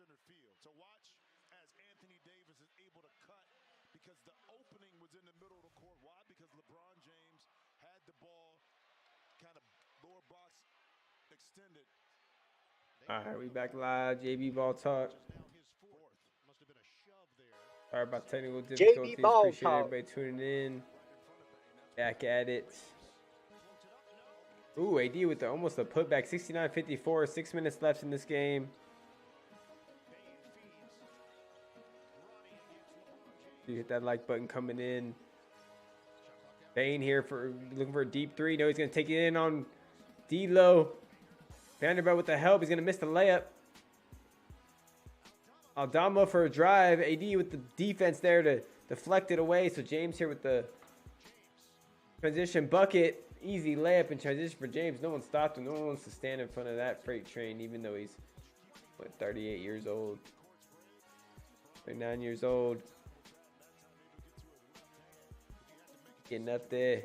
center field. To watch as Anthony Davis is able to cut because the opening was in the middle of the court. Why? Because LeBron James had the ball kind of lower box extended. All right, we back live. JB Ball Talk. Sorry about technical difficulties. Ball Appreciate Talk. everybody tuning in. Back at it. Ooh, AD with almost a putback. 69-54. 6 minutes left in this game. You hit that like button coming in. Bane here for looking for a deep three. No, he's going to take it in on D-Lo. Vanderbilt with the help. He's going to miss the layup. Aldama for a drive. AD with the defense there to deflect it away. So James here with the transition bucket. Easy layup and transition for James. No one stopped him. No one wants to stand in front of that freight train, even though he's, 38 years old. 39 years old. Getting up there.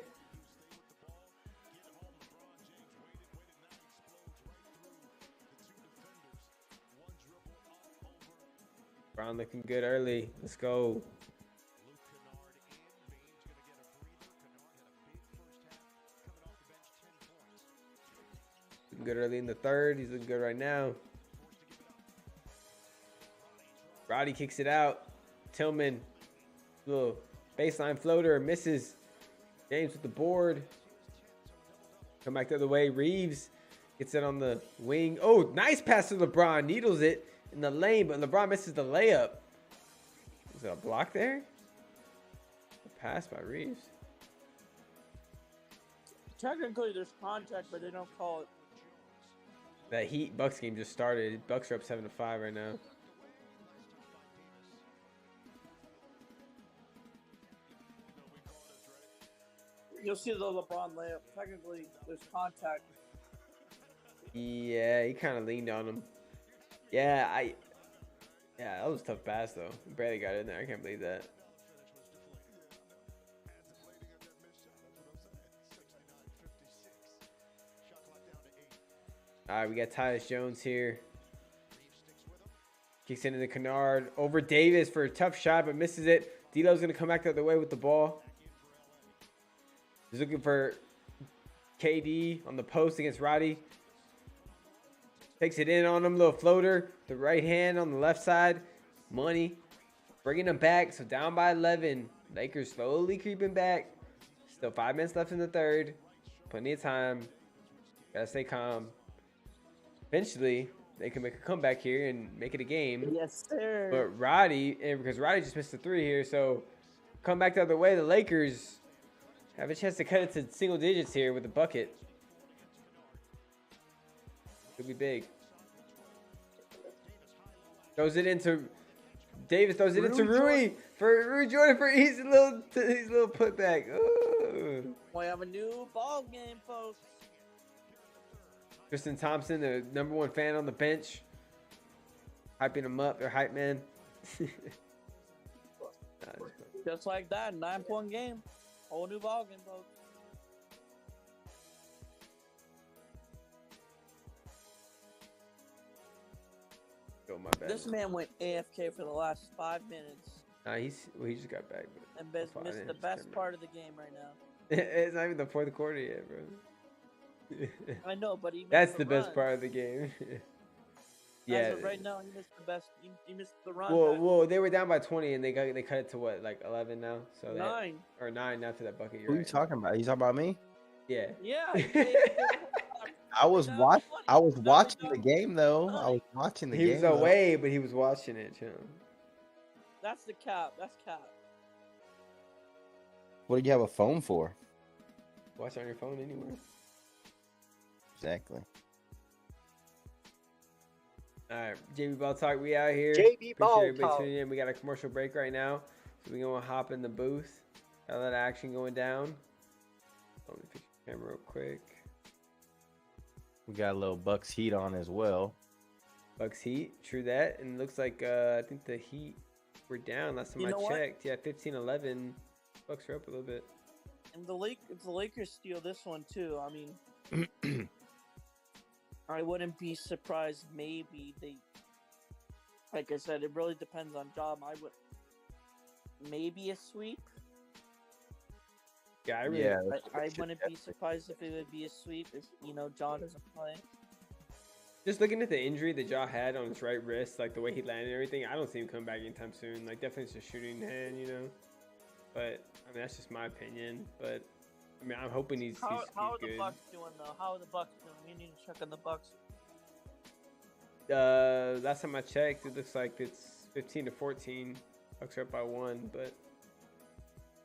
Brown looking good early. Let's go. Looking good early in the third. He's looking good right now. Roddy kicks it out. Tillman, little baseline floater, misses. James with the board. Come back the other way. Reeves gets it on the wing. Oh, nice pass to LeBron. Needles it in the lane, but LeBron misses the layup. Is it a block there? A pass by Reeves. Technically, there's contact, but they don't call it. That Heat Bucks game just started. Bucks are up 7-5 right now. You'll see the LeBron layup. Technically, there's contact. Yeah, he kind of leaned on him. Yeah, that was a tough pass though. Barely got in there. I can't believe that. All right, we got Tyus Jones here. Kicks into the Kennard. Over Davis for a tough shot, but misses it. D'Lo's going to come back the other way with the ball. He's looking for KD on the post against Roddy. Takes it in on him. Little floater. The right hand on the left side. Money. Bringing them back. So down by 11. Lakers slowly creeping back. Still 5 minutes left in the third. Plenty of time. Gotta stay calm. Eventually, they can make a comeback here and make it a game. Yes, sir. But Roddy, because Roddy just missed a three here, so come back the other way. The Lakers have a chance to cut it to single digits here with the bucket. Could be big. Throws it into Davis. Throws it into Rui for Rui Jordan for his little putback. Ooh. We have a new ball game, folks. Tristan Thompson, the #1 fan on the bench, hyping him up. Their hype man. Just like that, 9-point game. Whole new ball game, folks. Oh, my bad. This man went AFK for the last 5 minutes. Nah, he just got back. And missed the best part of the game right now. It's not even the fourth quarter yet, bro. I know, but he missed That's the the best run. part of the game. Yeah. Right now, he missed the best. He missed the run. Well, they were down by 20, and they cut it to what, like 11 now. So 9 or 9 after that bucket. Who are you talking about? You talking about me? Yeah. Yeah. I was watching the game though. I was watching the game. He was away, but he was watching it, too. That's the cap. That's cap. What did you have a phone for? Watch on your phone anywhere. Exactly. All right, JB Ball Talk, we out here. JB Ball Appreciate everybody Talk. tuning in. We got a commercial break right now, so we're gonna hop in the booth. Got a lot of action going down. Let me fix the camera real quick. We got a little Bucks Heat on as well. Bucks Heat, true that. And it looks like I think the Heat were down last time I checked. Yeah, 15-11. Bucks are up a little bit. And if the Lakers steal this one too, I mean, I wouldn't be surprised. Maybe Like I said, it really depends on job. I would maybe a sweep. Yeah, I really. Yeah, I wouldn't be surprised if it would be a sweep if Ja doesn't play. Just looking at the injury that Ja had on his right wrist, like the way he landed and everything, I don't see him coming back anytime soon. Like, definitely it's a shooting hand, But, I mean, that's just my opinion. But, I mean, I'm hoping he's How are good. the Bucks doing, though? How are the Bucks doing? We need to check on the Bucks. Last time I checked, it looks like it's 15-14. Bucks are up by 1, but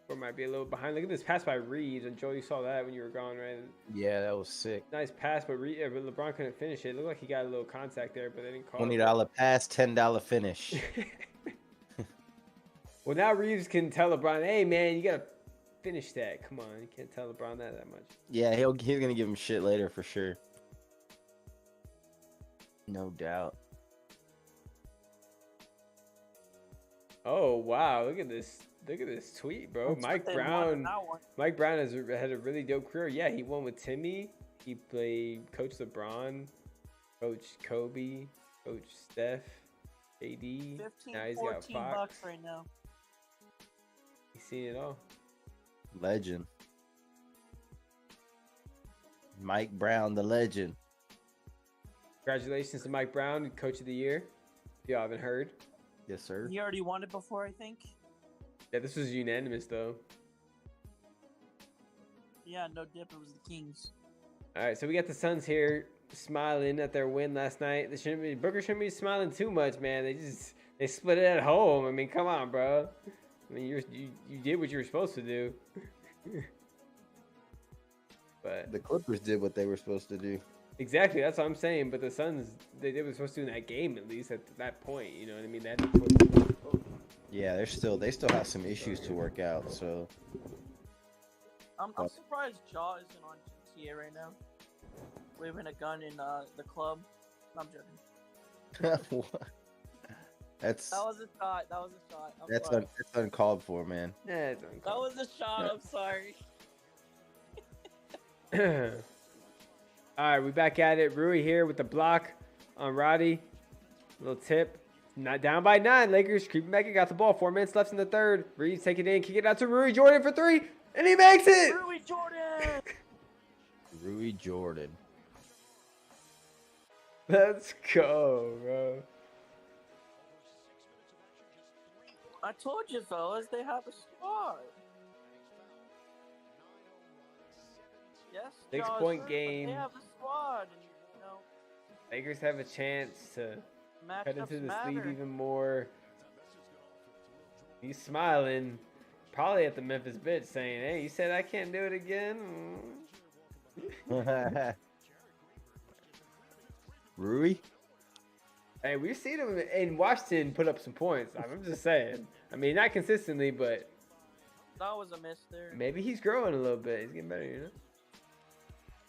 or might be a little behind. Look at this pass by Reeves, and Joe, you saw that when you were gone, right? Yeah, that was sick. Nice pass, but LeBron couldn't finish it. It looked like he got a little contact there, but they didn't call it. $20 pass, $10 finish. Well, now Reeves can tell LeBron, hey, man, you got to finish that. Come on. You can't tell LeBron that much. Yeah, he's going to give him shit later for sure. No doubt. Oh, wow. Look at this. Look at this tweet, bro. Mike Brown has had a really dope career. Yeah, he won with Timmy. He played Coach LeBron, Coach Kobe, Coach Steph, AD. 15, now he's got Fox. Bucks right now. He's seen it all. Legend. Mike Brown, the legend. Congratulations to Mike Brown, Coach of the Year. If y'all haven't heard. Yes, sir. He already won it before, I think. Yeah, this was unanimous, though. Yeah, no dip. It was the Kings. All right, so we got the Suns here smiling at their win last night. Booker shouldn't be smiling too much, man. They split it at home. I mean, come on, bro. I mean, you did what you were supposed to do. But the Clippers did what they were supposed to do. Exactly, that's what I'm saying. But the Suns, they were supposed to do in that game at least at that point. You know what I mean? Yeah, they still have some issues to work out. So I'm surprised Jaw isn't on GTA right now, waving a gun in the club. I'm joking. That was a shot. That's uncalled for, man. Yeah, it's uncalled. That was a shot. I'm sorry. All right, we back at it. Rui here with the block on Roddy. Little tip. Not down by 9. Lakers creeping back and got the ball. 4 minutes left in the third. Reeves take it in, kick it out to Rui Jordan for 3, and he makes it. Rui Jordan. Rui Jordan. Let's go, bro. I told you, fellas, they have a squad. Yes, 6-point game. They have a squad, and Lakers have a chance to cut into this lead even more. He's smiling, probably at the Memphis bitch, saying, "Hey, you said I can't do it again." Rui. Hey, we've seen him in Washington put up some points. I'm just saying. I mean, not consistently, but that was a miss there. Maybe he's growing a little bit. He's getting better,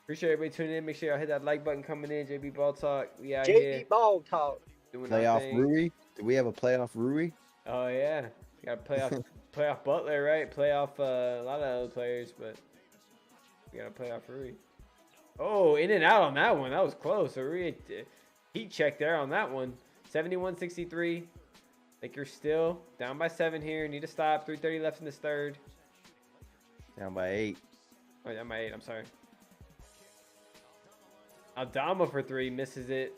Appreciate everybody tuning in. Make sure y'all hit that like button coming in. JB Ball Talk. We out here. JB Ball Talk. Doing playoff Rui. Do we have a playoff Rui? Oh yeah, we got playoff Butler, right? Playoff a lot of other players, but we got a playoff Rui. Oh, in and out on that one. That was close. So Rui heat check there on that one. 71-63. Lakers still down by 7 here. Need to stop. 3:30 left in this third. Down by 8. Oh, down by 8. I'm sorry. Aldama for 3 misses it.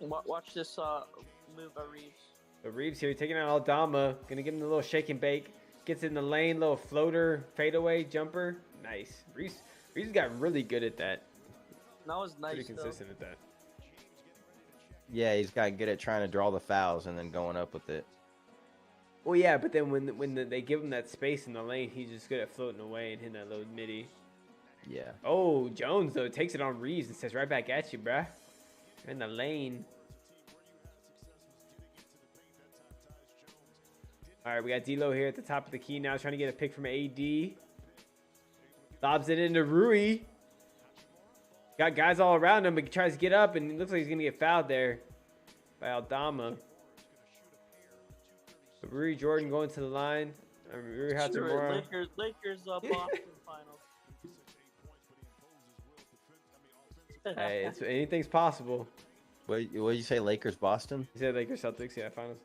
Watch this move by Reeves. So Reeves here taking out Aldama. Gonna give him a little shake and bake. Gets in the lane, little floater, fadeaway jumper. Nice. Reeves got really good at that. That was nice. Pretty consistent at that. Yeah, he's got good at trying to draw the fouls and then going up with it. Well, yeah, but then when they give him that space in the lane, he's just good at floating away and hitting that little midi. Yeah. Oh, Jones, though, takes it on Reeves and says right back at you, bruh. You're in the lane. All right, we got D'Lo here at the top of the key now, trying to get a pick from AD. Lobs it into Rui. Got guys all around him, but he tries to get up, and it looks like he's going to get fouled there by Aldama. But Rui Jordan going to the line. Rui Hachimura. Lakers Boston finals. Hey, anything's possible. What did you say? Lakers, Boston? You said Lakers, Celtics, yeah, finals.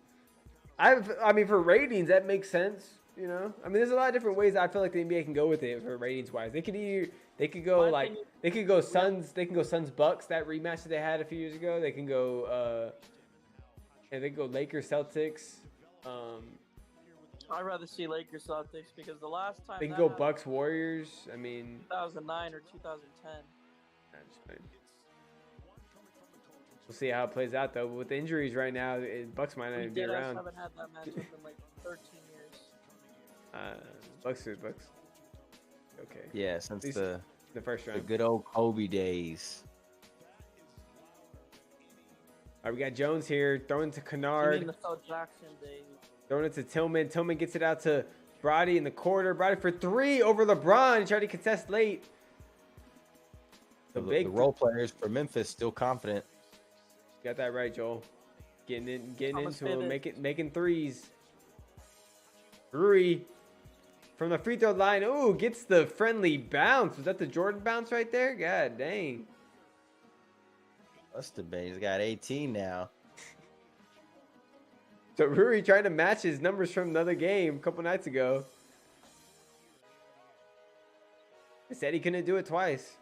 I mean, for ratings, that makes sense. You know, I mean, there's a lot of different ways I feel like the NBA can go with it for ratings wise. They could go My like opinion- they could go Suns, Bucks, that rematch that they had a few years ago. They can go and they can go Lakers Celtics. I'd rather see Lakers Celtics because the last time They can that go happened, Bucks Warriors. I mean, 2009 or 2010. we'll see how it plays out though. But with the injuries right now, Bucks might not We even be did around. haven't had that matchup in like 13 years. Bucks. Okay. Yeah, since These- the The first round. good old Kobe days. All right, we got Jones here throwing to You Kennard. mean the Phil Jackson days? Throwing it to Tillman. Tillman gets it out to Brody in the quarter. Brody for 3 over LeBron. He tried to contest late. The big role players for Memphis still confident. Got that right, Joel. Getting Thomas into him, Pivot. making threes. Rui from the free throw line. Ooh, gets the friendly bounce. Was that the Jordan bounce right there? God dang. Must have been. He's got 18 now. So Rui trying to match his numbers from another game a couple nights ago. He said he couldn't do it twice.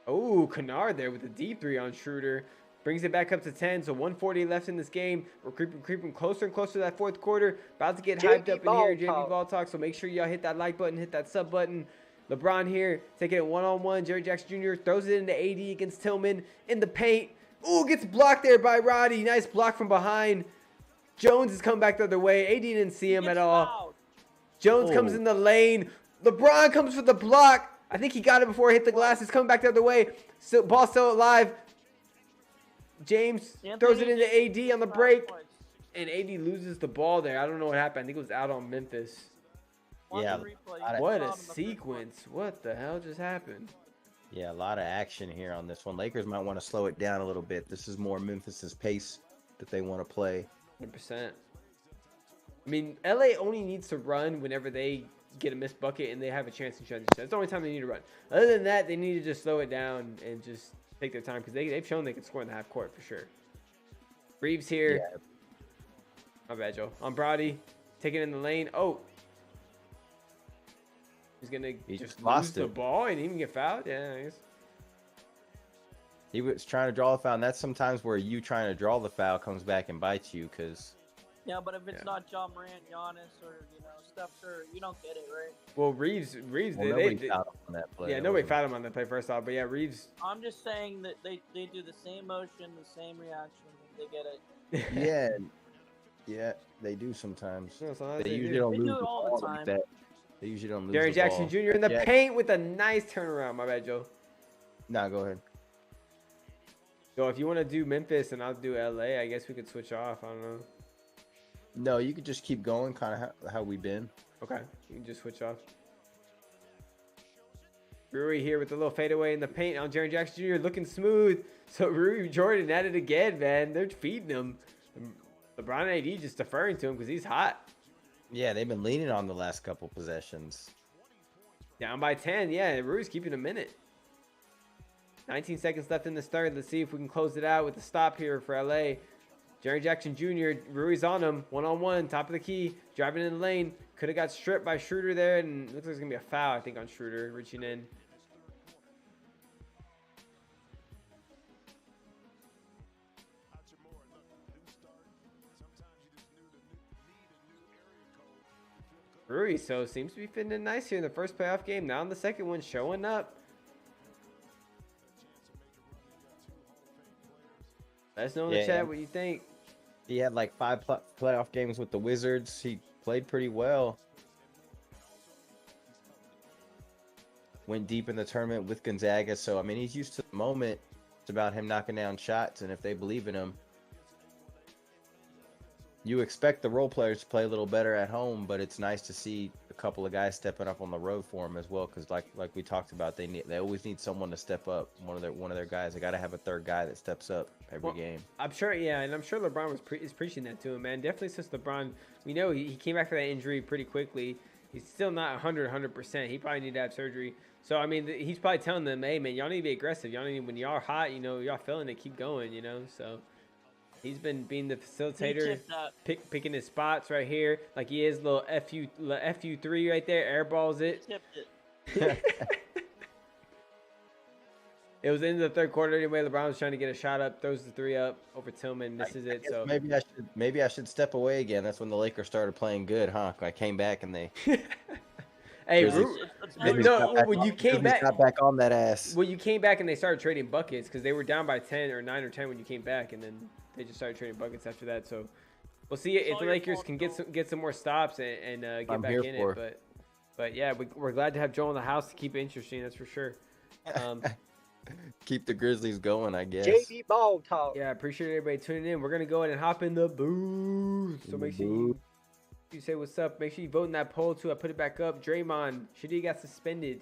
Oh, Kennard there with a deep 3 on Schroeder. Brings it back up to 10, so 140 left in this game. We're creeping closer and closer to that fourth quarter. About to get hyped up in here, JV Ball Talk, so make sure y'all hit that like button, hit that sub button. LeBron here, taking it one-on-one. Jerry Jackson Jr. throws it into AD against Tillman in the paint. Ooh, gets blocked there by Roddy. Nice block from behind. Jones is coming back the other way. AD didn't see him at all. Fouled. Jones comes in the lane. LeBron comes for the block. I think he got it before it hit the glass. It's coming back the other way. So, ball still alive. James throws it into AD on the break. Twice. And AD loses the ball there. I don't know what happened. I think it was out on Memphis. Watch Yeah, the replay. What Fouled a in the first one. sequence. What the hell just happened? Yeah, a lot of action here on this one. Lakers might want to slow it down a little bit. This is more Memphis's pace that they want to play. 100%. I mean, LA only needs to run whenever they get a missed bucket and they have a chance in transition. That's the only time they need to run. Other than that, they need to just slow it down and just take their time because they've shown they can score in the half court for sure. Reeves here. Yeah. My bad, Joe. On Brody. Taking it in the lane. Oh. He's going to He just lost lose the it. ball and even get fouled? Yeah, I guess. He was trying to draw the foul, and that's sometimes where you trying to draw the foul comes back and bites you because Yeah, but if it's Yeah. not John Morant, Giannis, or Steph Curry, you don't get it, right? Well, Reeves, nobody fouled him on that play. yeah, It nobody wasn't- fouled him on that play first off. But yeah, Reeves. I'm just saying that they do the same motion, the same reaction. They get it. Yeah, they do sometimes. No, sometimes They they usually do. don't They lose do it the all the ball time. like that. They usually don't lose Jerry the Jackson ball. Jr. in the Yeah. paint with a nice turnaround. My bad, Joe. Nah, go ahead. So if you want to do Memphis and I'll do LA, I guess we could switch off. I don't know. No, you could just keep going, kind of how we've been. Okay, you can just switch off. Rui here with a little fadeaway in the paint on Jerry Jackson Jr. looking smooth. So Rui Jordan at it again, man. They're feeding him. LeBron and AD just deferring to him because he's hot. Yeah, they've been leaning on the last couple possessions. Down by 10. Yeah, Rui's keeping a minute. 19 seconds left in this third. Let's see if we can close it out with a stop here for LA. Jerry Jackson Jr. Rui's on him. One-on-one. Top of the key. Driving in the lane. Could have got stripped by Schroeder there. And looks like it's going to be a foul, I think, on Schroeder. Reaching in. Rui, so seems to be fitting in nice here in the first playoff game. Now in the second one, showing up. Let us know in the Yeah. chat what you think. He had like 5 playoff games with the Wizards. He played pretty well. Went deep in the tournament with Gonzaga. So, I mean, he's used to the moment. It's about him knocking down shots. And if they believe in him, you expect the role players to play a little better at home. But it's nice to see a couple of guys stepping up on the road for him as well. Because like we talked about, they always need someone to step up. One of their guys. They got to have a third guy that steps up every game. I'm sure, yeah, and I'm sure LeBron is preaching that to him, man. Definitely since LeBron, we know he came back from that injury pretty quickly. He's still not 100%. He probably need to have surgery. So I mean, he's probably telling them, "Hey, man, y'all need to be aggressive. Y'all need when y'all are hot, y'all feeling it, keep going, So he's been being the facilitator, picking his spots right here, like he is little fu3 right there, airballs it. He tipped it. It was in the third quarter anyway. LeBron was trying to get a shot up, throws the 3 up over Tillman. This is it. So maybe I should step away again. That's when the Lakers started playing good, huh? I came back and they. Hey, when you came back, got back on that ass. When you came back and they started trading buckets because they were down by 10 or 9 or 10 when you came back, and then they just started trading buckets after that. So we'll see if the Lakers can get some more stops and get back in it. But yeah, we're glad to have Joel in the house to keep it interesting. That's for sure. Keep the Grizzlies going, I guess. JV Ball Talk. Yeah, I appreciate everybody tuning in. We're gonna go ahead and hop in the booth. So make sure you say what's up. Make sure you vote in that poll too. I put it back up. Draymond, should he got suspended?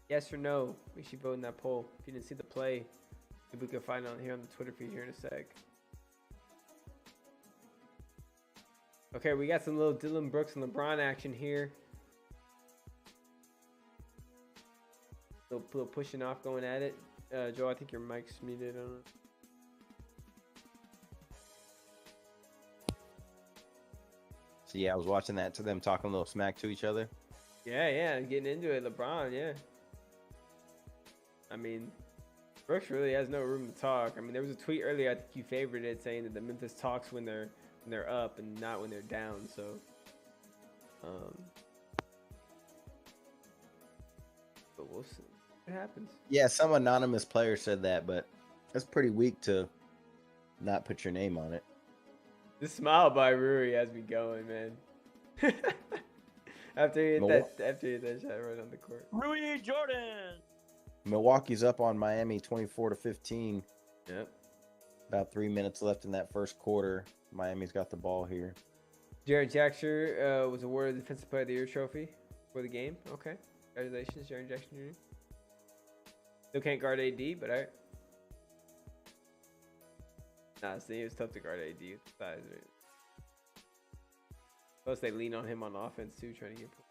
Yes or no? Make sure you vote in that poll. If you didn't see the play, maybe we can find it here on the Twitter feed here in a sec. Okay, we got some little Dylan Brooks and LeBron action here. Little pushing off, going at it. Joe, I think your mic's muted. I don't know. So yeah, I was watching that to them talking a little smack to each other. Yeah, getting into it. LeBron, yeah. I mean, Brooks really has no room to talk. I mean, there was a tweet earlier, I think you favored it, saying that the Memphis talks when they're up and not when they're down. So, but we'll see what happens. Yeah, some anonymous player said that, but that's pretty weak to not put your name on it. This smile by Rui has me going, man. after he hit that shot right on the court. Rui Jordan. Milwaukee's up on Miami 24-15. Yep. About 3 minutes left in that first quarter. Miami's got the ball here. Jaren Jackson was awarded the Defensive Player of the Year trophy for the game. Okay. Congratulations, Jaren Jackson Jr. Still can't guard AD, but all right. Nah, see, it was tough to guard AD with the size, right? Plus, they lean on him on offense, too, trying to get points.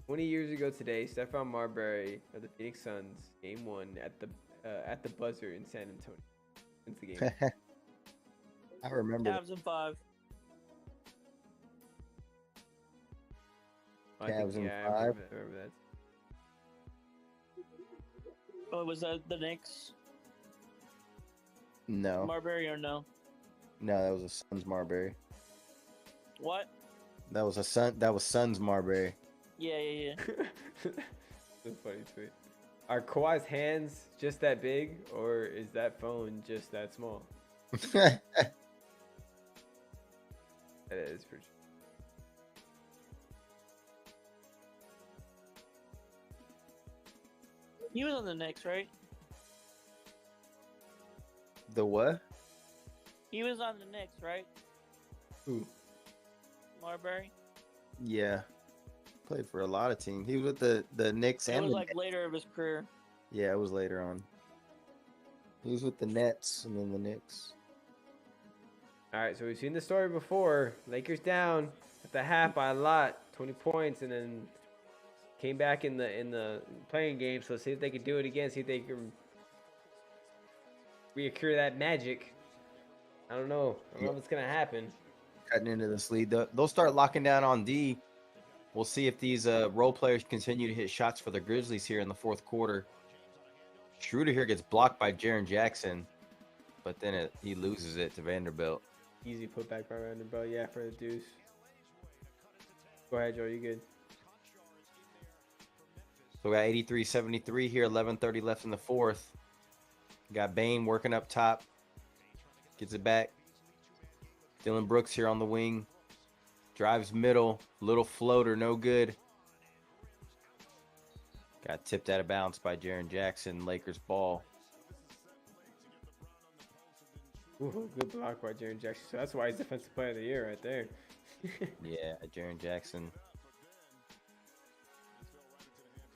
"20 years ago today, Stephon Marbury of the Phoenix Suns, Game 1 at the buzzer in San Antonio. Wins the game." I remember. Cavs in 5. Cavs in 5. I remember that. Oh, was that the Knicks? No. Marbury or no? No, that was a Suns Marbury. What? That was Suns Marbury. Yeah. That's a funny tweet. Are Kawhi's hands just that big, or is that phone just that small? That is for sure. He was on the Knicks, right? The what? He was on the Knicks, right? Who? Marbury? Yeah. Played for a lot of teams. He was with the Knicks It and was the like later of his career. Yeah, it was later on. He was with the Nets and then the Knicks. All right, so we've seen the story before. Lakers down at the half by a lot, 20 points, and then came back in the playing game. So let's see if they can do it again. See if they can reoccur that magic. I don't know. I don't know if it's gonna happen. Cutting into this lead, they'll start locking down on D. We'll see if these role players continue to hit shots for the Grizzlies here in the fourth quarter. Schroeder here gets blocked by Jaren Jackson, but then he loses it to Vanderbilt. Easy putback by Vanderbilt, yeah, for the deuce. Go ahead, Joe. You good? So we got 83-73 here, 11:30 left in the fourth. Got Bane working up top. Gets it back. Dylan Brooks here on the wing. Drives middle. Little floater, no good. Got tipped out of bounds by Jaren Jackson. Lakers ball. Ooh, good block by Jaren Jackson. So that's why he's Defensive Player of the Year right there. Yeah, Jaren Jackson.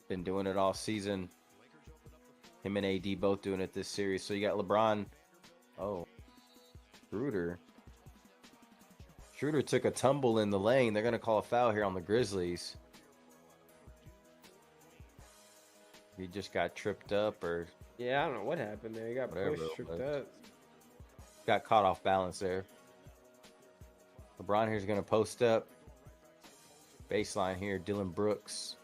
Been doing it all season. Him and AD both doing it this series. So you got LeBron Oh, Schroeder. Schroeder took a tumble in the lane. They're going to call a foul here on the Grizzlies. He just got tripped up or Yeah, I don't know what happened there. He got whatever pushed, it tripped was. up. Got caught off balance there. LeBron here's going to post up. Baseline here, Dylan Brooks.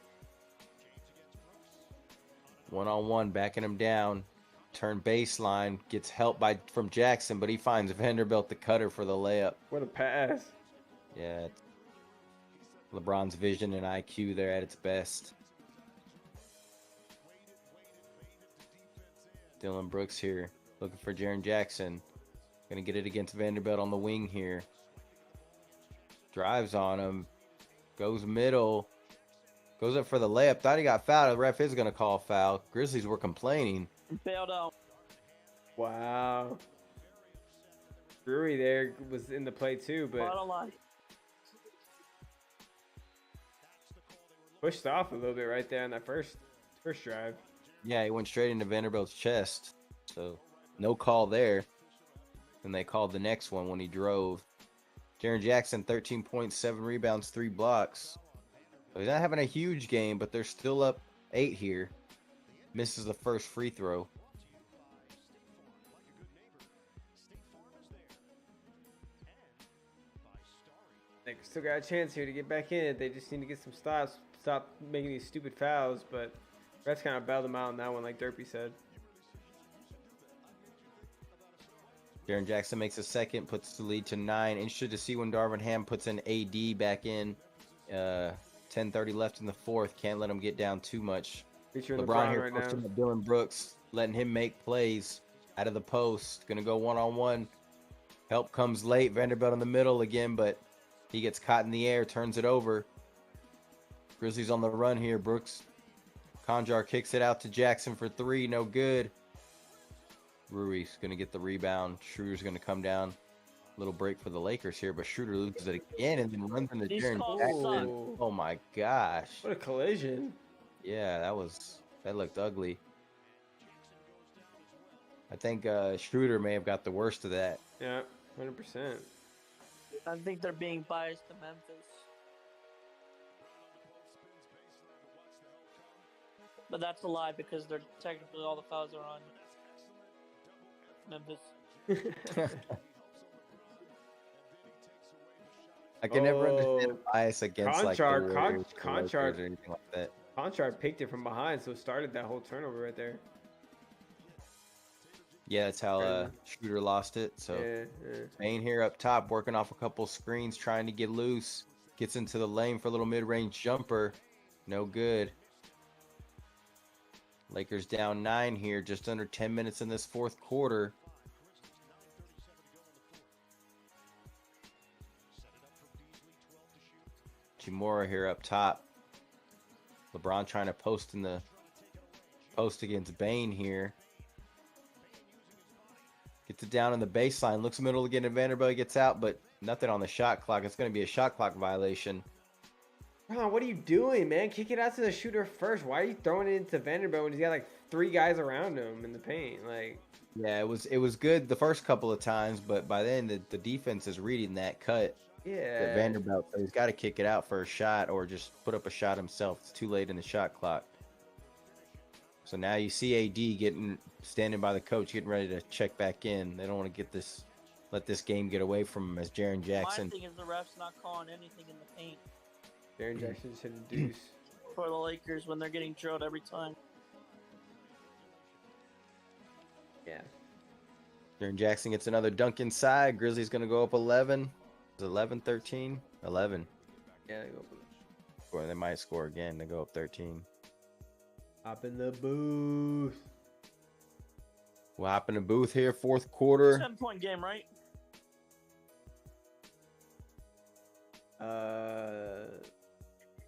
One-on-one, backing him down. Turn baseline, gets help from Jackson, but he finds Vanderbilt the cutter for the layup. What a pass. Yeah, LeBron's vision and IQ there at its best. Dylan Brooks here, looking for Jaren Jackson. Gonna get it against Vanderbilt on the wing here. Drives on him. Goes middle. Goes up for the layup. Thought he got fouled. The ref is gonna call a foul. Grizzlies were complaining. Bailed out. Wow. Brewery there was in the play too, but Bottom line. pushed off a little bit right there on that first drive. Yeah, he went straight into Vanderbilt's chest. So no call there. And they called the next one when he drove. Jaren Jackson, 13.7 rebounds, 3 blocks. So he's not having a huge game, but they're still up 8 here. Misses the first free throw. They still got a chance here to get back in it. They just need to get some stops, stop making these stupid fouls. But refs kind of bailed them out on that one, like Derpy said. Jaren Jackson makes a second, puts the lead to 9. Interested to see when Darvin Ham puts an AD back in. 10:30 left in the fourth. Can't let him get down too much. Featuring LeBron here right now. posting up Dylan Brooks, letting him make plays out of the post. Gonna go one-on-one. Help comes late. Vanderbilt in the middle again, but he gets caught in the air, turns it over. Grizzlies on the run here. Brooks, Conjar kicks it out to Jackson for 3. No good. Rui's going to get the rebound. Schroeder's going to come down. Little break for the Lakers here, but Schroeder loses it again and then runs into These Jaren calls Jackson. suck. Oh my gosh. What a collision. Yeah, that looked ugly. I think Schroeder may have got the worst of that. Yeah, 100%. I think they're being biased to Memphis. But that's a lie because they're technically all the fouls are on Memphis. I can never understand bias against like the Conchar, Warriors or Conchar, Lakers or anything like that. Conchar picked it from behind, so started that whole turnover right there. Yeah, that's how Schroeder lost it. So Yeah. Payne here up top, working off a couple screens, trying to get loose. Gets into the lane for a little mid-range jumper. No good. Lakers down 9 here, just under 10 minutes in this fourth quarter. Chimura here up top. LeBron trying to post in the post against Bane here. Gets it down in the baseline. Looks middle again and Vanderbilt gets out, but nothing on the shot clock. It's going to be a shot clock violation. Ron, what are you doing, man? Kick it out to the shooter first. Why are you throwing it into Vanderbilt when he's got like 3 guys around him in the paint? Like, yeah, it was good the first couple of times, but by then the defense is reading that cut. yeah. Vanderbilt, so he's got to kick it out for a shot or just put up a shot himself. It's too late in the shot clock. So now you see AD standing by the coach, getting ready to check back in. They don't want to let this game get away from him as Jaren Jackson. My thing is the refs not calling anything in the paint Jaren Jackson just hit a deuce. for the Lakers when they're getting drilled every time. Yeah. Jaren Jackson gets another dunk inside. Grizzlies going to go up 11. Is it 11, 13? 11. Yeah, they go. Or they might score again. They go up 13. Hop in the booth. We'll hop in the booth here, fourth quarter. 7-point game, right?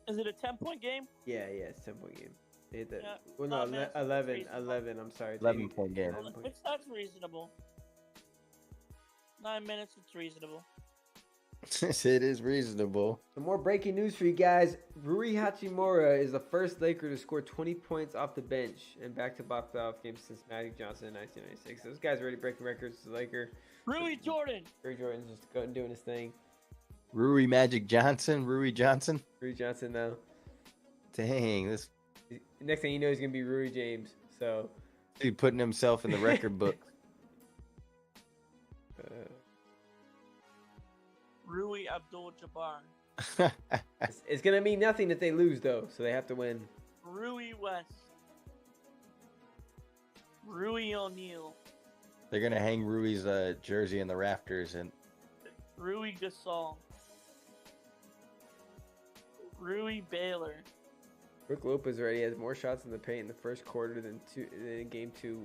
Is it a 10-point game? Yeah, it's 10-point game. They hit that. Yeah. Well, no, Man, 11. reasonable. 11. I'm sorry. 11-point game. 11 point. That's reasonable. 9 minutes, it's reasonable. It is reasonable. Some more breaking news for you guys. Rui Hachimura is the first Laker to score 20 points off the bench in back-to-back playoff games since Magic Johnson in 1996. Those guys are already breaking records as a Laker. Rui Jordan. Rui Jordan's just going doing his thing. Rui Johnson Rui Johnson now. Dang, this Next thing you know, he's going to be Rui James. So, dude putting himself in the record book. Rui Abdul-Jabbar. it's going to mean nothing if they lose, though. So they have to win. Rui West. Rui O'Neal. They're gonna hang Rui's jersey in the rafters and Rui Gasol. Rui Baylor. Brook Lopez already has more shots in the paint in the first quarter than in game two.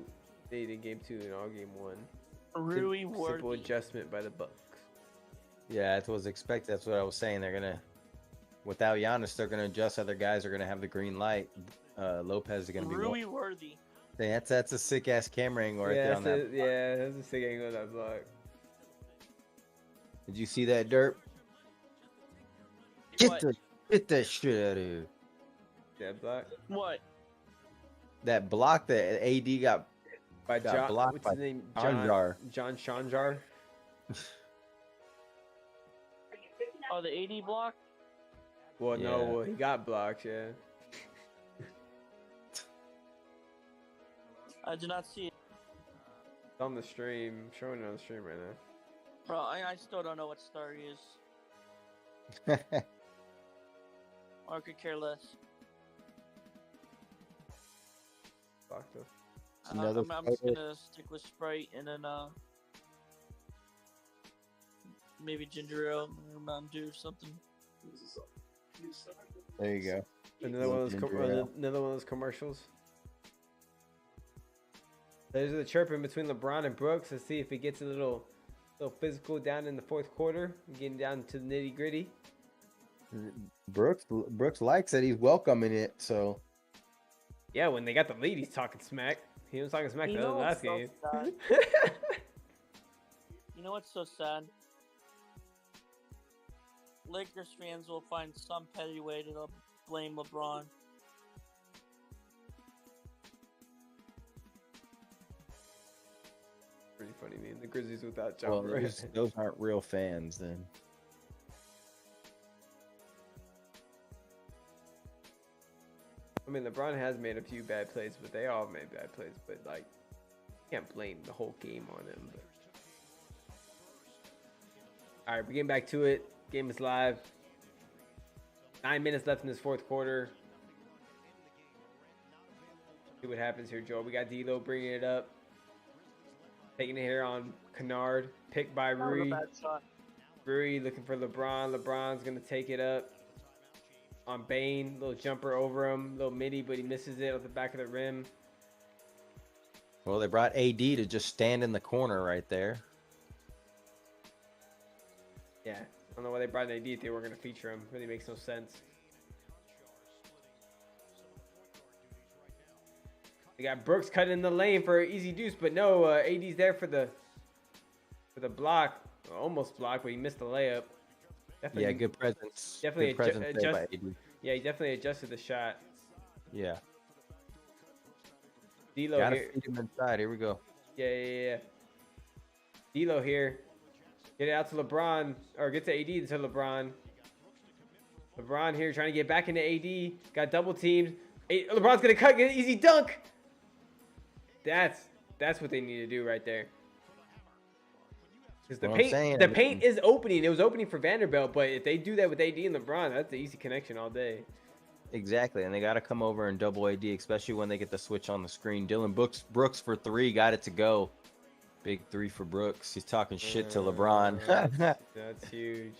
They did in game 2 and all game 1. Rui Simple Worthy. adjustment by the Bucks. yeah, that was expected. That's what I was saying. They're gonna, without Giannis, they're gonna adjust. Other guys are gonna have the green light. Lopez is gonna be. Rui Worthy. That's a sick ass camera angle right there on that. Yeah, that's a sick angle on that block. Did you see that, Dirt? What? Get that shit out of here. That block What? That block that AD got by John. blocked What's by his name? Shanjar. John Shanjar. Oh, the 80 block? Well, Yeah. no, well, he got blocked. Yeah. I did not see it. It's on the stream. I'm showing it on the stream right now. Bro, I still don't know what star he is. Or I could care less. Blocked though. Another I'm just photo. gonna stick with Sprite and then maybe ginger ale or Mountain Dew or something. There you go. Another one of those. Ginger ale. Another one of those commercials. There's the chirping between LeBron and Brooks. Let's see if it gets a little physical down in the fourth quarter. Getting down to the nitty gritty. Brooks likes it. He's welcoming it. So Yeah, when they got the lead, he's talking smack. He was talking smack You the know last what's so game. sad? You know what's so sad? Lakers fans will find some petty way to blame LeBron. Pretty funny, man. The Grizzlies without John well, Morant. those aren't real fans then. I mean, LeBron has made a few bad plays, but they all made bad plays. But like, you can't blame the whole game on him. But all right, we're getting back to it. Game is live. 9 minutes left in this fourth quarter. See what happens here, Joel. We got D'Lo bringing it up, taking it here on Kennard, picked by That was a Rui. bad shot. Rui looking for LeBron. LeBron's gonna take it up on Bane. Little jumper over him, little midi, but he misses it at the back of the rim. Well, they brought AD to just stand in the corner right there. Yeah, I don't know why they brought an AD if they were gonna feature him. Really makes no sense. They got Brooks cutting in the lane for an easy deuce, but no, AD's there for the block. Almost blocked, but he missed the layup. Definitely, Yeah, good presence. definitely good presence there by adjust- AD. Yeah, he definitely adjusted the shot. Yeah. D'Lo Gotta here. feed him inside. Here we go. Yeah. D'Lo here. Get it out to LeBron, or get to AD to LeBron. LeBron here trying to get back into AD. Got double teamed. LeBron's gonna cut, get an easy dunk. That's what they need to do right there. Because the paint is opening. It was opening for Vanderbilt, but if they do that with AD and LeBron, that's the easy connection all day. Exactly, and they got to come over and double AD, especially when they get the switch on the screen. Dylan Brooks for 3, got it to go. Big 3 for Brooks. He's talking shit to LeBron. That's huge.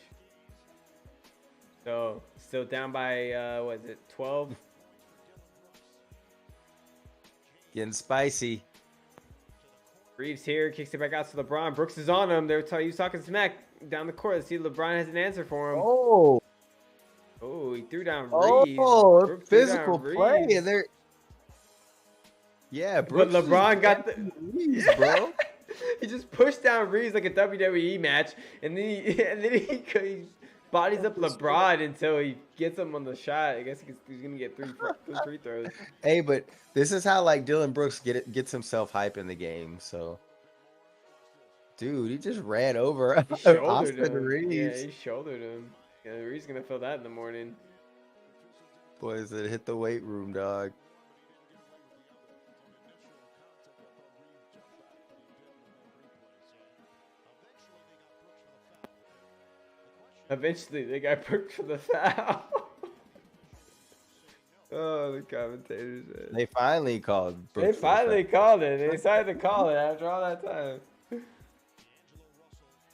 So, still down by, what is it, 12? Getting spicy. Reeves here, kicks it back out to LeBron. Brooks is on him. He was talking smack down the court. Let's see if LeBron has an answer for him. Oh, He threw down Reeves. oh, Brooks threw physical down play. Reeves. And they're yeah, But Brooks LeBron is got the Reeves, bro. He just pushed down Reeves like a WWE match, and then he bodies up LeBron until he gets him on the shot. I guess he's gonna get three free throws. Hey, but this is how like Dylan Brooks gets himself hype in the game. So, dude, he just ran over He shouldered Austin him. Reeves. Yeah, he shouldered him. Yeah, Reeves gonna feel that in the morning. Boys, it hit the weight room, dog. Eventually, they got booked for the foul. Oh, the commentators. Man. They finally called. They finally called it. They decided to call it after all that time.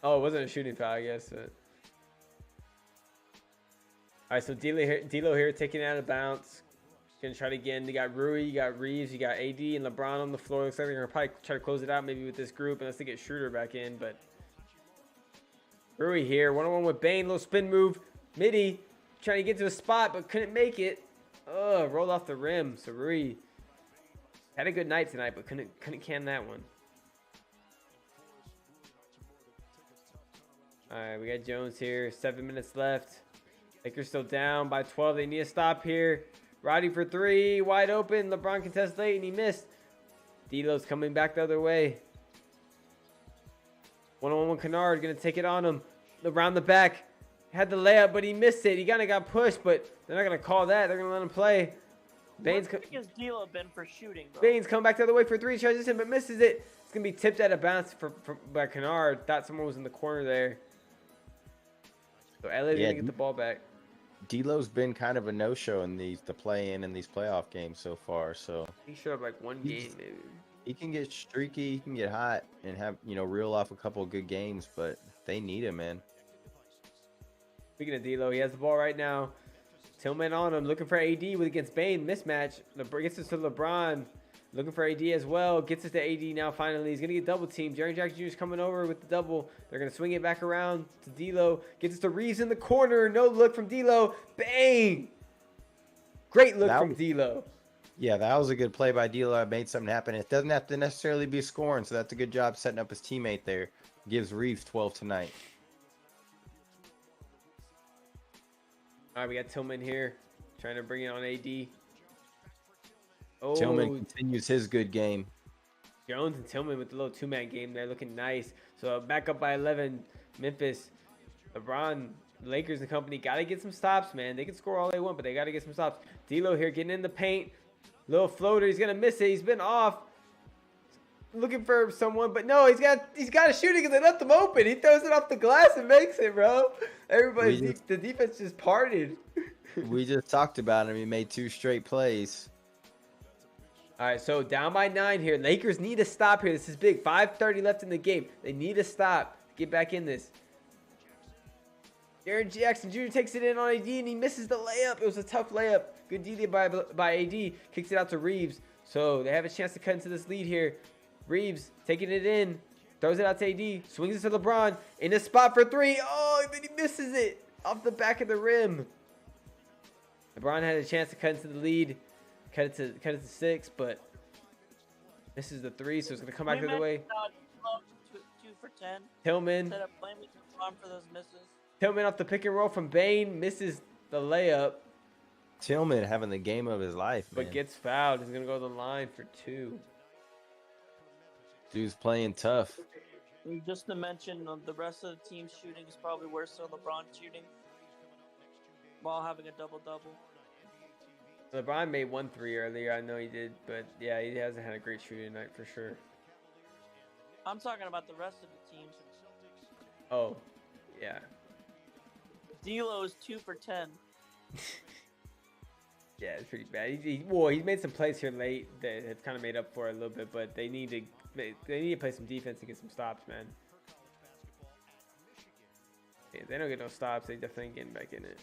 Oh, it wasn't a shooting foul, I guess. But... All right, so D'Lo here taking it out of bounds. Gonna try it again. You got Rui, you got Reeves, you got AD and LeBron on the floor. Looks like they're gonna probably try to close it out maybe with this group unless they get Schroeder back in. But Rui here, one-on-one with Bane, little spin move, midi, trying to get to the spot but couldn't make it. Rolled off the rim. So Rui had a good night tonight, but couldn't can that one. All right, we got Jones here. 7 minutes left. Lakers still down by 12. They need a stop here. Roddy for three, wide open. LeBron contests late and he missed. D'Lo's coming back the other way. One-on-one Kennard gonna take it on him. Around the back, had the layup, but he missed it. He kind of got pushed, but they're not gonna call that. They're gonna let him play. Baines has D'Lo been for shooting, bro? Baines coming back the other way for three, transition, but misses it. It's gonna be tipped out of bounds by Kennard. Thought someone was in the corner there. So LA's gonna get the ball back. D'Lo's been kind of a no-show in the play-in and these playoff games so far. So he showed up like one game maybe. He can get streaky, he can get hot, and have reel off a couple of good games, but they need him, man. Speaking of D'Lo, he has the ball right now. Tillman on him, looking for AD against Bane. Mismatch. Gets it to LeBron. Looking for AD as well. Gets it to AD now finally. He's going to get double teamed. Jaren Jackson Jr. is coming over with the double. They're going to swing it back around to D'Lo. Gets it to Reeves in the corner. No look from D'Lo. Bang! Great look from D'Lo. Yeah, that was a good play by D'Lo. I made something happen. It doesn't have to necessarily be scoring, so that's a good job setting up his teammate there. Gives Reeves 12 tonight. All right, we got Tillman here. Trying to bring it on AD. Oh, Tillman continues his good game. Jones and Tillman with the little two-man game there, looking nice. So back up by 11, Memphis. LeBron, Lakers and company got to get some stops, man. They can score all they want, but they got to get some stops. D'Lo here getting in the paint. Little floater, he's gonna miss it. He's been off. Looking for someone, but no, he's got to shoot it because they left him open. He throws it off the glass and makes it, bro. The defense just parted. We just talked about him. He made 2 straight plays. All right, so down by 9 here. Lakers need to stop here. This is big. 5:30 left in the game. They need to stop. Get back in this. Jaren Jackson Jr. takes it in on AD, and he misses the layup. It was a tough layup. Good D by AD. Kicks it out to Reeves. So they have a chance to cut into this lead here. Reeves taking it in. Throws it out to AD. Swings it to LeBron. In a spot for 3. Oh, but he misses it. Off the back of the rim. LeBron had a chance to cut into the lead. Cut it to 6, but misses the 3, so it's going to come back the other way. 2 for 10. Tillman. Instead of blaming LeBron for those misses. Tillman off the pick and roll from Bane. Misses the layup. Tillman having the game of his life, man. But gets fouled. He's going to go to the line for 2. Dude's playing tough. And just to mention, the rest of the team's shooting is probably worse than LeBron shooting while having a double-double. LeBron made 1 3 earlier. I know he did, but yeah, he hasn't had a great shooting night for sure. I'm talking about the rest of the teams. Oh, yeah. D'Lo is 2 for 10. Yeah, it's pretty bad. He's made some plays here late that have kind of made up for it a little bit, but they need to play some defense and get some stops, man. Yeah, they don't get no stops. They definitely ain't getting back in it.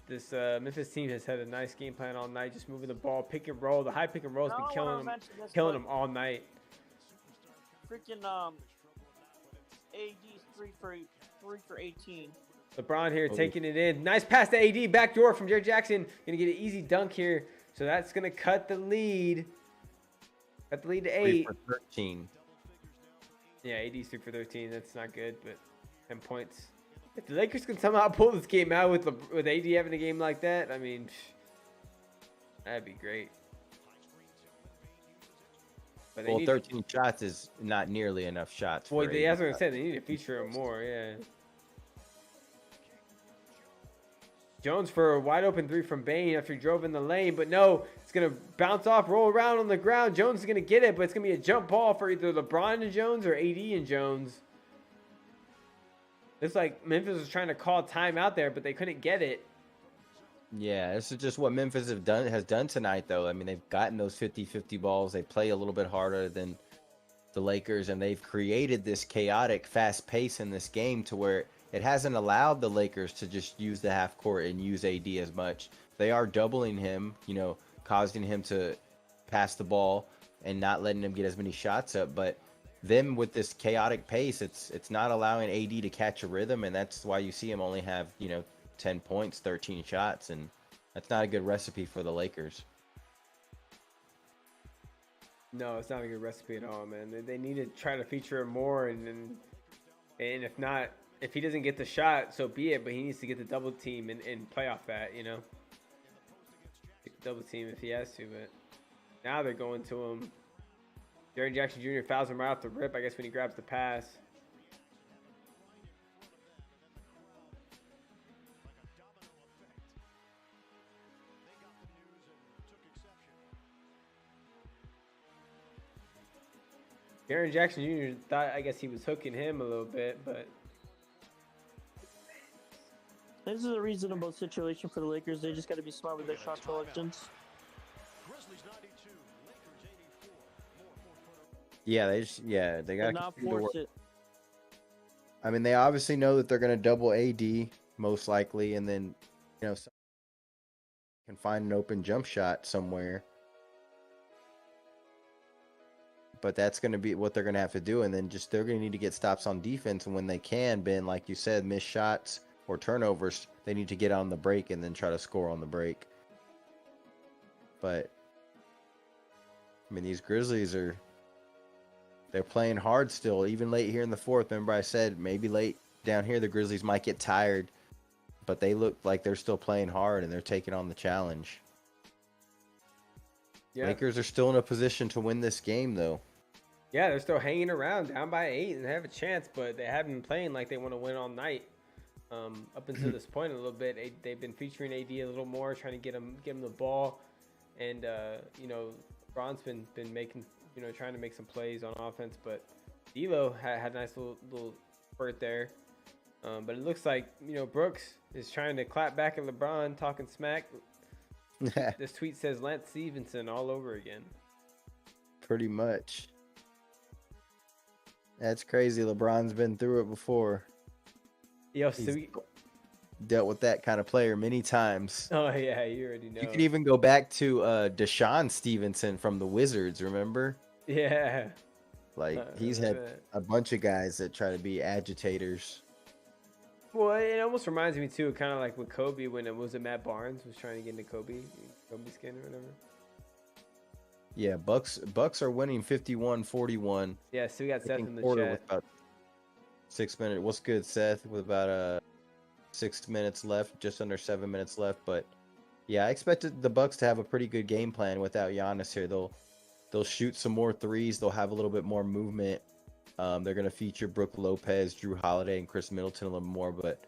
This Memphis team has had a nice game plan all night, just moving the ball, pick and roll. The high pick and roll has been killing them all night. Freaking AD's 3 for 18. LeBron here taking it in. Nice pass to AD, backdoor from Jaren Jackson. Gonna get an easy dunk here, so that's gonna cut the lead. Cut the lead to 8. 3 for 13. Yeah, AD's 3 for 13. That's not good, but 10 points. If the Lakers can somehow pull this game out with AD having a game like that, I mean, that'd be great. But well, 13 shots is not nearly enough shots. Well, that's what I said. They need to feature him more, yeah. Jones for a wide open 3 from Bane after he drove in the lane, but no, it's going to bounce off, roll around on the ground. Jones is going to get it, but it's going to be a jump ball for either LeBron and Jones or AD and Jones. It's like Memphis was trying to call time out there, but they couldn't get it. Yeah, this is just what Memphis has done tonight, though. I mean, they've gotten those 50-50 balls. They play a little bit harder than the Lakers, and they've created this chaotic, fast pace in this game to where it hasn't allowed the Lakers to just use the half court and use AD as much. They are doubling him, causing him to pass the ball and not letting him get as many shots up. But them with this chaotic pace, it's not allowing AD to catch a rhythm, and that's why you see him only have 10 points, 13 shots, and that's not a good recipe for the Lakers. No, it's not a good recipe at all, man. They need to try to feature him more, and if not, if he doesn't get the shot, so be it, but he needs to get the double team and play off that, Get the double team if he has to, but now they're going to him. Jaren Jackson Jr. fouls him right off the rip, I guess, when he grabs the pass. Jaren Jackson Jr. thought, I guess he was hooking him a little bit, but this is a reasonable situation for the Lakers. They just got to be smart with their shot selections. Yeah, they got to not force it. I mean, they obviously know that they're going to double AD most likely, and then can find an open jump shot somewhere. But that's going to be what they're going to have to do, and then they're going to need to get stops on defense, and when they can, Ben, like you said, miss shots or turnovers, they need to get on the break and then try to score on the break. But I mean, these Grizzlies they're playing hard still, even late here in the fourth. Remember I said maybe late down here the Grizzlies might get tired, but they look like they're still playing hard and they're taking on the challenge. Yeah. Lakers are still in a position to win this game, though. Yeah, they're still hanging around, down by 8, and they have a chance, but they haven't been playing like they want to win all night. Up until this point, a little bit, they've been featuring AD a little more, trying to get him the ball, and LeBron's been making, trying to make some plays on offense, but D'Lo had a nice little spurt there. But it looks like Brooks is trying to clap back at LeBron, talking smack. This tweet says Lance Stevenson all over again. Pretty much. That's crazy. LeBron's been through it before. Yo, He's dealt with that kind of player many times. Oh, yeah, you already know. You can even go back to Deshaun Stevenson from the Wizards, remember? Yeah. Like, he's had a bunch of guys that try to be agitators. Well, it almost reminds me, too, kind of like with Kobe when Matt Barnes was trying to get into Kobe's skin or whatever. Yeah, Bucks are winning 51-41. Yeah, so we got Seth in the quarter chat. with about 6 minutes. What's good, Seth? With about 6 minutes left, just under 7 minutes left. But yeah, I expected the Bucks to have a pretty good game plan without Giannis here. They'll shoot some more threes. They'll have a little bit more movement. They're going to feature Brook Lopez, Drew Holiday, and Chris Middleton a little more, but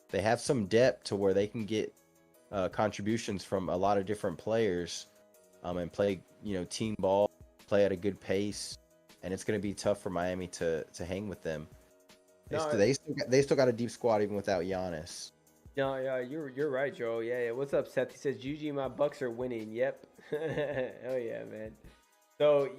they have some depth to where they can get contributions from a lot of different players and play, team ball, play at a good pace, and it's going to be tough for Miami to hang with them. They still got a deep squad even without Giannis. No, yeah, you're right, Joe. Yeah. What's up, Seth? He says, "GG, my Bucks are winning." Yep. Oh yeah, man. So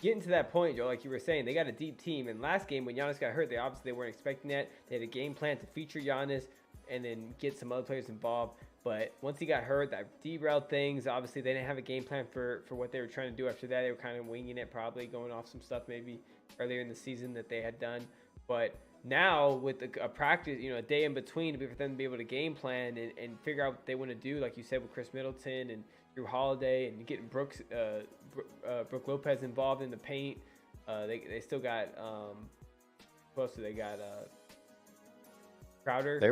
getting to that point, Joe, like you were saying, they got a deep team. And last game when Giannis got hurt, they weren't expecting that. They had a game plan to feature Giannis and then get some other players involved. But once he got hurt, that derailed things. Obviously, they didn't have a game plan for what they were trying to do after that. They were kind of winging it, probably going off some stuff maybe earlier in the season that they had done. But now with a practice, a day in between for them to be able to game plan and figure out what they want to do, like you said, with Chris Middleton and Drew Holiday and getting Brook Lopez involved in the paint. They still got who else do they got? Crowder. They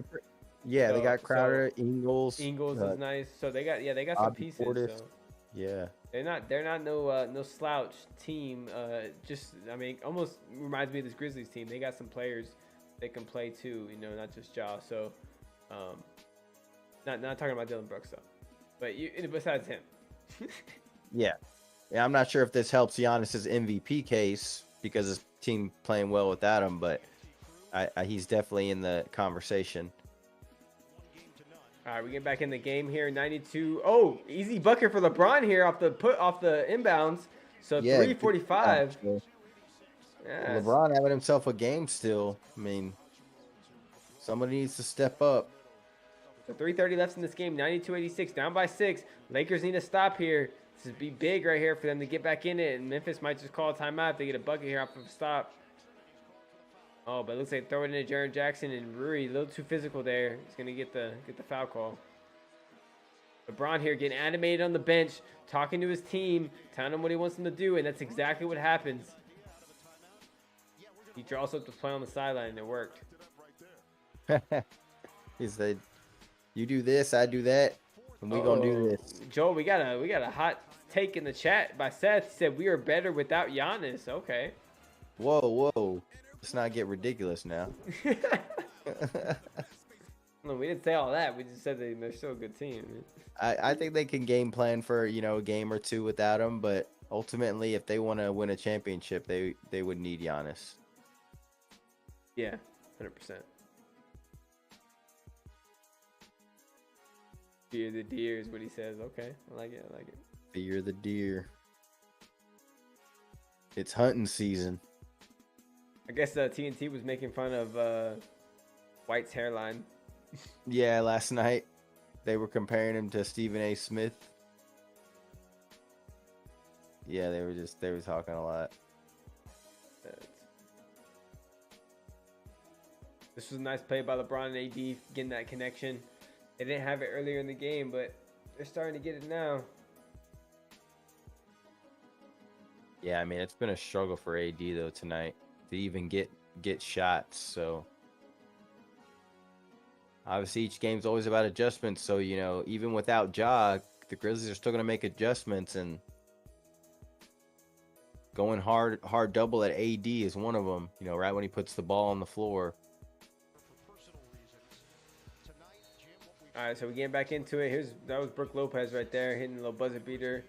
So- got Crowder, Ingles. Ingles is nice. So they got some Bobby pieces. Portis. So Yeah. they're not no slouch team. Just I mean, almost reminds me of this Grizzlies team. They got some players that can play too. You know, not just Ja. So, not talking about Dylan Brooks though. But besides him. Yeah. I'm not sure if this helps Giannis's MVP case because his team playing well without him, but he's definitely in the conversation. All right, we get back in the game here. 92. Oh, easy bucket for LeBron here off the inbounds. So 3:45. Yes. LeBron having himself a game still. I mean, somebody needs to step up. So 3:30 left in this game. 92-86, down by 6. Lakers need to stop here. This would be big right here for them to get back in it. And Memphis might just call a timeout if they get a bucket here off of a stop. Oh, but it looks like throw it into Jaren Jackson and Rui. A little too physical there. He's going to get the foul call. LeBron here getting animated on the bench, talking to his team, telling them what he wants them to do, and that's exactly what happens. He draws up the play on the sideline, and it worked. He said, "You do this, I do that, and we gonna do this." Joel, we got a hot take in the chat by Seth. He said we are better without Giannis. Okay. Whoa. Let's not get ridiculous now. No, we didn't say all that. We just said they're still a good team. I think they can game plan for, a game or two without him, but ultimately, if they want to win a championship, they would need Giannis. Yeah, 100%. Fear the deer is what he says. Okay, I like it. Fear the deer. It's hunting season. I guess TNT was making fun of White's hairline. Yeah, last night they were comparing him to Stephen A. Smith. Yeah, they were talking a lot. This was a nice play by LeBron and AD getting that connection. They didn't have it earlier in the game, but they're starting to get it now. Yeah, I mean, it's been a struggle for AD though tonight to even get shots. So obviously each game's always about adjustments. So, even without Ja, the Grizzlies are still going to make adjustments, and going hard double at AD is one of them, right when he puts the ball on the floor. All right, so we getting back into it. That was Brook Lopez right there hitting a little buzzer beater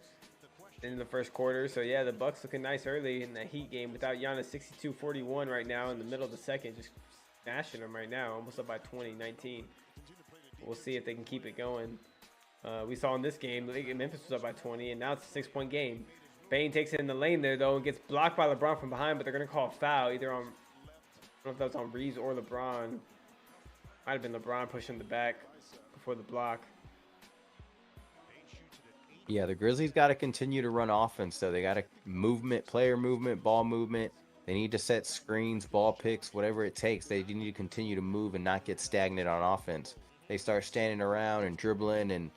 in the first quarter. So, yeah, the Bucks looking nice early in that Heat game without Giannis. 62-41 right now in the middle of the second. Just smashing them right now. Almost up by 20, 19. We'll see if they can keep it going. We saw in this game, Memphis was up by 20, and now it's a 6-point game. Bane takes it in the lane there, though, and gets blocked by LeBron from behind, but they're going to call a foul either on, I don't know if that was on Reeves or LeBron. Might have been LeBron pushing the back before the block. Yeah, the Grizzlies got to continue to run offense, though. They got to player movement, ball movement. They need to set screens, ball picks, whatever it takes. They need to continue to move and not get stagnant on offense. They start standing around and dribbling and,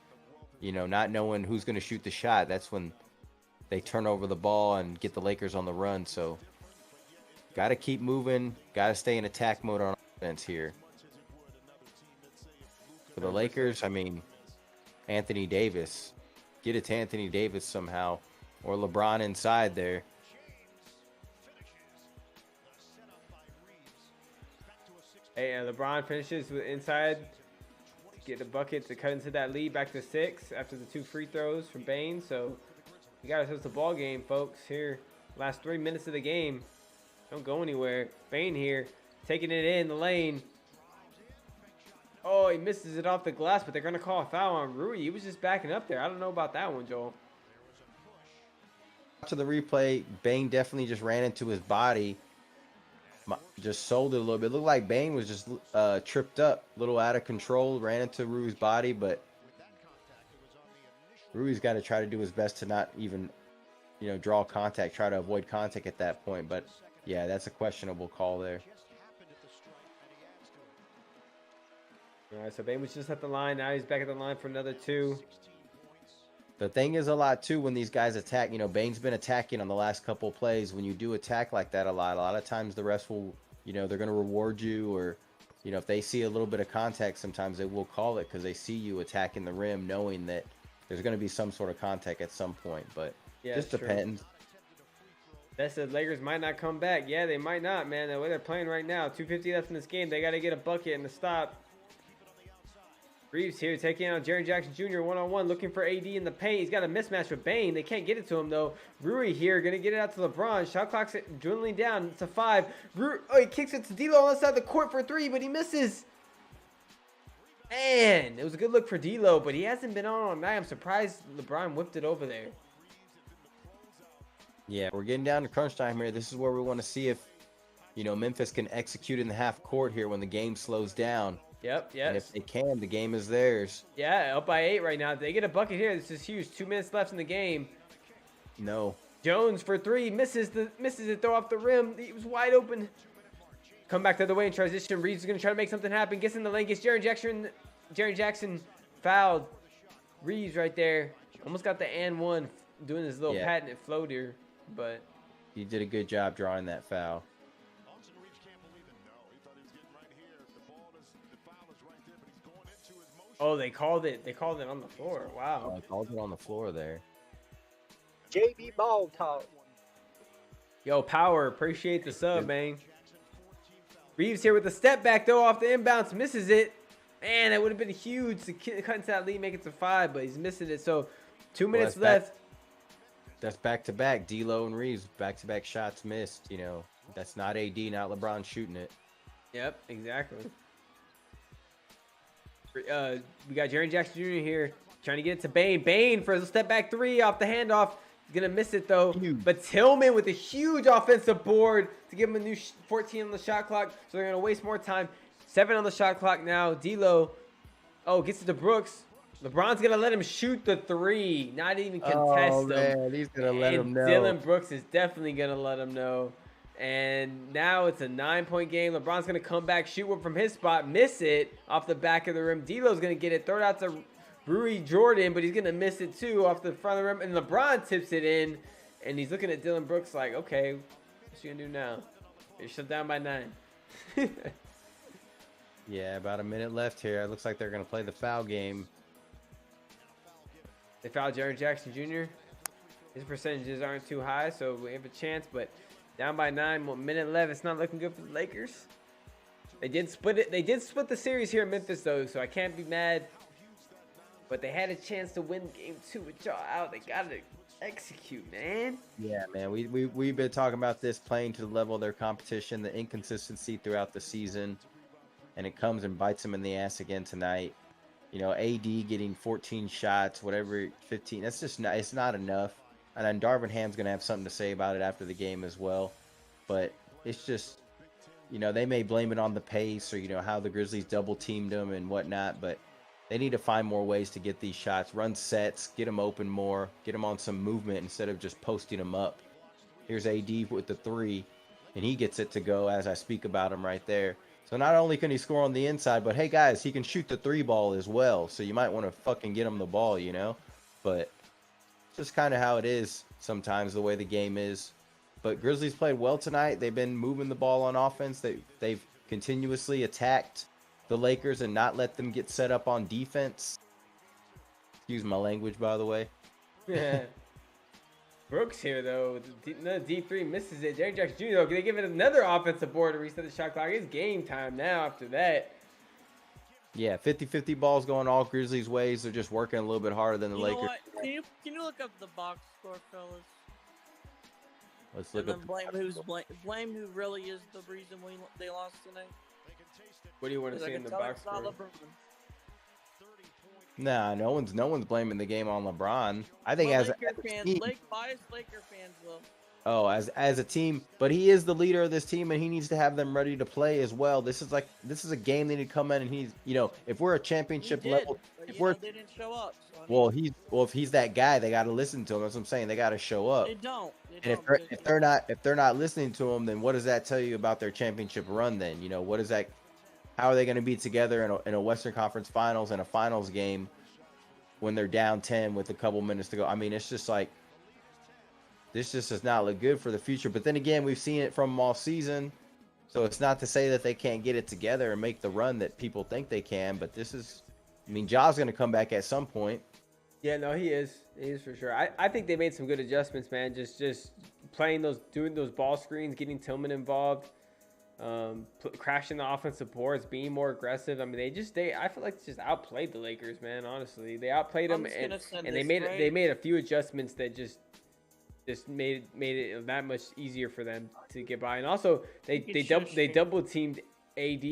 not knowing who's going to shoot the shot. That's when they turn over the ball and get the Lakers on the run. So, got to keep moving. Got to stay in attack mode on offense here. For the Lakers, I mean, Anthony Davis. Get it to Anthony Davis somehow. Or LeBron inside there. Hey, LeBron finishes with inside. Get the bucket to cut into that lead back to 6 after the 2 free throws from Bane. So we got ourselves a ball game, folks. Here, last 3 minutes of the game. Don't go anywhere. Bane here, taking it in the lane. Oh, he misses it off the glass, but they're going to call a foul on Rui. He was just backing up there. I don't know about that one, Joel. To the replay, Bane definitely just ran into his body. Just sold it a little bit. It looked like Bane was just tripped up, a little out of control, ran into Rui's body, but Rui's got to try to do his best to not even, draw contact, try to avoid contact at that point. But, yeah, that's a questionable call there. All right, so Bane was just at the line. Now he's back at the line for another 2. The thing is a lot too when these guys attack. Bane's been attacking on the last couple of plays. When you do attack like that a lot of times the refs will, they're going to reward you, or if they see a little bit of contact, sometimes they will call it because they see you attacking the rim, knowing that there's going to be some sort of contact at some point. But Yeah, just depends. That said, Lakers might not come back. Yeah, they might not, man. The way they're playing right now, 2:50 left in this game. They got to get a bucket and a stop. Reeves here taking out Jaren Jackson Jr. one-on-one, looking for AD in the paint. He's got a mismatch with Bane. They can't get it to him, though. Rui here, going to get it out to LeBron. Shot clock's dwindling down. It's a 5. He kicks it to D'Lo on the side of the court for 3, but he misses. Man, it was a good look for D'Lo, but he hasn't been on all night. I'm surprised LeBron whipped it over there. Yeah, we're getting down to crunch time here. This is where we want to see if, Memphis can execute in the half court here when the game slows down. Yep. And if they can, the game is theirs. Yeah, up by 8 right now. If they get a bucket here, this is huge. 2 minutes left in the game. No. Jones for 3, misses it, throw off the rim. He was wide open. Come back the other way in transition. Reeves is going to try to make something happen. Gets in the lane, gets Jaren Jackson fouled. Reeves right there. Almost got the and one doing this little patented floater, but he did a good job drawing that foul. Oh, they called it. They called it on the floor. Wow. Oh, they called it on the floor there. JB Ball talk. Yo, Power, appreciate the sub, man. Reeves here with the step back, though, off the inbounds. Misses it. Man, that would have been huge to cut into that lead, make it to 5, but he's missing it. So, 2 minutes left. That's back-to-back. D'Lo and Reeves, back-to-back shots missed. That's not AD, not LeBron shooting it. Yep, exactly. We got Jaren Jackson Jr. here trying to get it to Bane. Bane for a step back 3 off the handoff. He's going to miss it, though. Huge. But Tillman with a huge offensive board to give him a new 14 on the shot clock. So they're going to waste more time. 7 on the shot clock now. D'Lo, gets it to Brooks. LeBron's going to let him shoot the 3. Not even contest him. Man, he's going to let him know. Dylan Brooks is definitely going to let him know. And now it's a 9-point game. LeBron's going to come back, shoot one from his spot, miss it off the back of the rim. D'Lo's going to get it, throw it out to Rui Jordan, but he's going to miss it too off the front of the rim. And LeBron tips it in, and he's looking at Dylan Brooks like, okay, what you going to do now? You're shut down by 9. Yeah, about a minute left here. It looks like they're going to play the foul game. They fouled Jaren Jackson Jr. His percentages aren't too high, so we have a chance, but down by 9, 1 minute left. It's not looking good for the Lakers. They did split it. They did split the series here in Memphis, though, so I can't be mad. But they had a chance to win game 2 with y'all out. They got to execute, man. Yeah, man. We've been talking about this, playing to the level of their competition, the inconsistency throughout the season, and it comes and bites them in the ass again tonight. AD getting 14 shots, whatever, 15. That's just not, it's not enough. And then Darvin Ham's going to have something to say about it after the game as well. But it's just, they may blame it on the pace or, how the Grizzlies double teamed them and whatnot. But they need to find more ways to get these shots, run sets, get them open more, get them on some movement instead of just posting them up. Here's AD with the 3, and he gets it to go as I speak about him right there. So not only can he score on the inside, but hey, guys, he can shoot the 3 ball as well. So you might want to fucking get him the ball, But just kind of how it is sometimes, the way the game is. But Grizzlies played well tonight. They've been moving the ball on offense. They've continuously attacked the Lakers and not let them get set up on defense. Excuse my language, by the way. Yeah. Brooks here, though. Another D3 misses it. Jaren Jackson Jr., though, can they give it another offensive board to reset the shot clock? It's game time now after that. Yeah, 50-50 balls going all Grizzlies' ways. They're just working a little bit harder than the You know Lakers. what? Can you look up the box score, fellas? Let's look And up. then blame who really is the reason they lost tonight. What do you want to see in the box score? Nah, no one's blaming the game on LeBron. I think as a team, biased Laker fans will. Oh, as a team, but he is the leader of this team, and he needs to have them ready to play as well. This is a game they need to come in, and he's, if we're a championship level, if we're, they didn't show up. So if he's that guy, they got to listen to him. That's what I'm saying. They got to show up. They don't. And if they're not listening to him, then what does that tell you about their championship run? Then what is that? How are they going to be together in a Western Conference Finals and a Finals game when they're down 10 with a couple minutes to go. I mean, it's just like this just does not look good for the future. But then again, we've seen it from them all season. So it's not to say that they can't get it together and make the run that people think they can. But this is, I mean, Ja's going to come back at some point. Yeah, no, he is. He is for sure. I think they made some good adjustments, man. Just playing doing those ball screens, getting Tillman involved, crashing the offensive boards, being more aggressive. I mean, I feel like they just outplayed the Lakers, man. Honestly, they outplayed them, and they made a few adjustments that just made it that much easier for them to get by. And also, they double teamed AD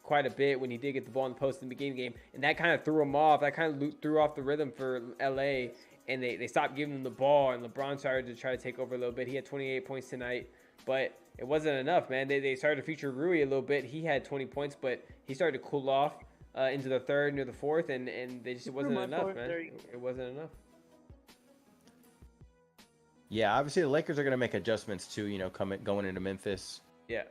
quite a bit when he did get the ball in the post in the beginning game, and that kind of threw him off. That kind of threw off the rhythm for LA, and they stopped giving him the ball, and LeBron started to try to take over a little bit. He had 28 points tonight, but it wasn't enough, man. They started to feature Rui a little bit. He had 20 points, but he started to cool off into the third, near the fourth, and it wasn't enough, man. It wasn't enough. Yeah, obviously the Lakers are going to make adjustments too, you know, going into Memphis. Yeah.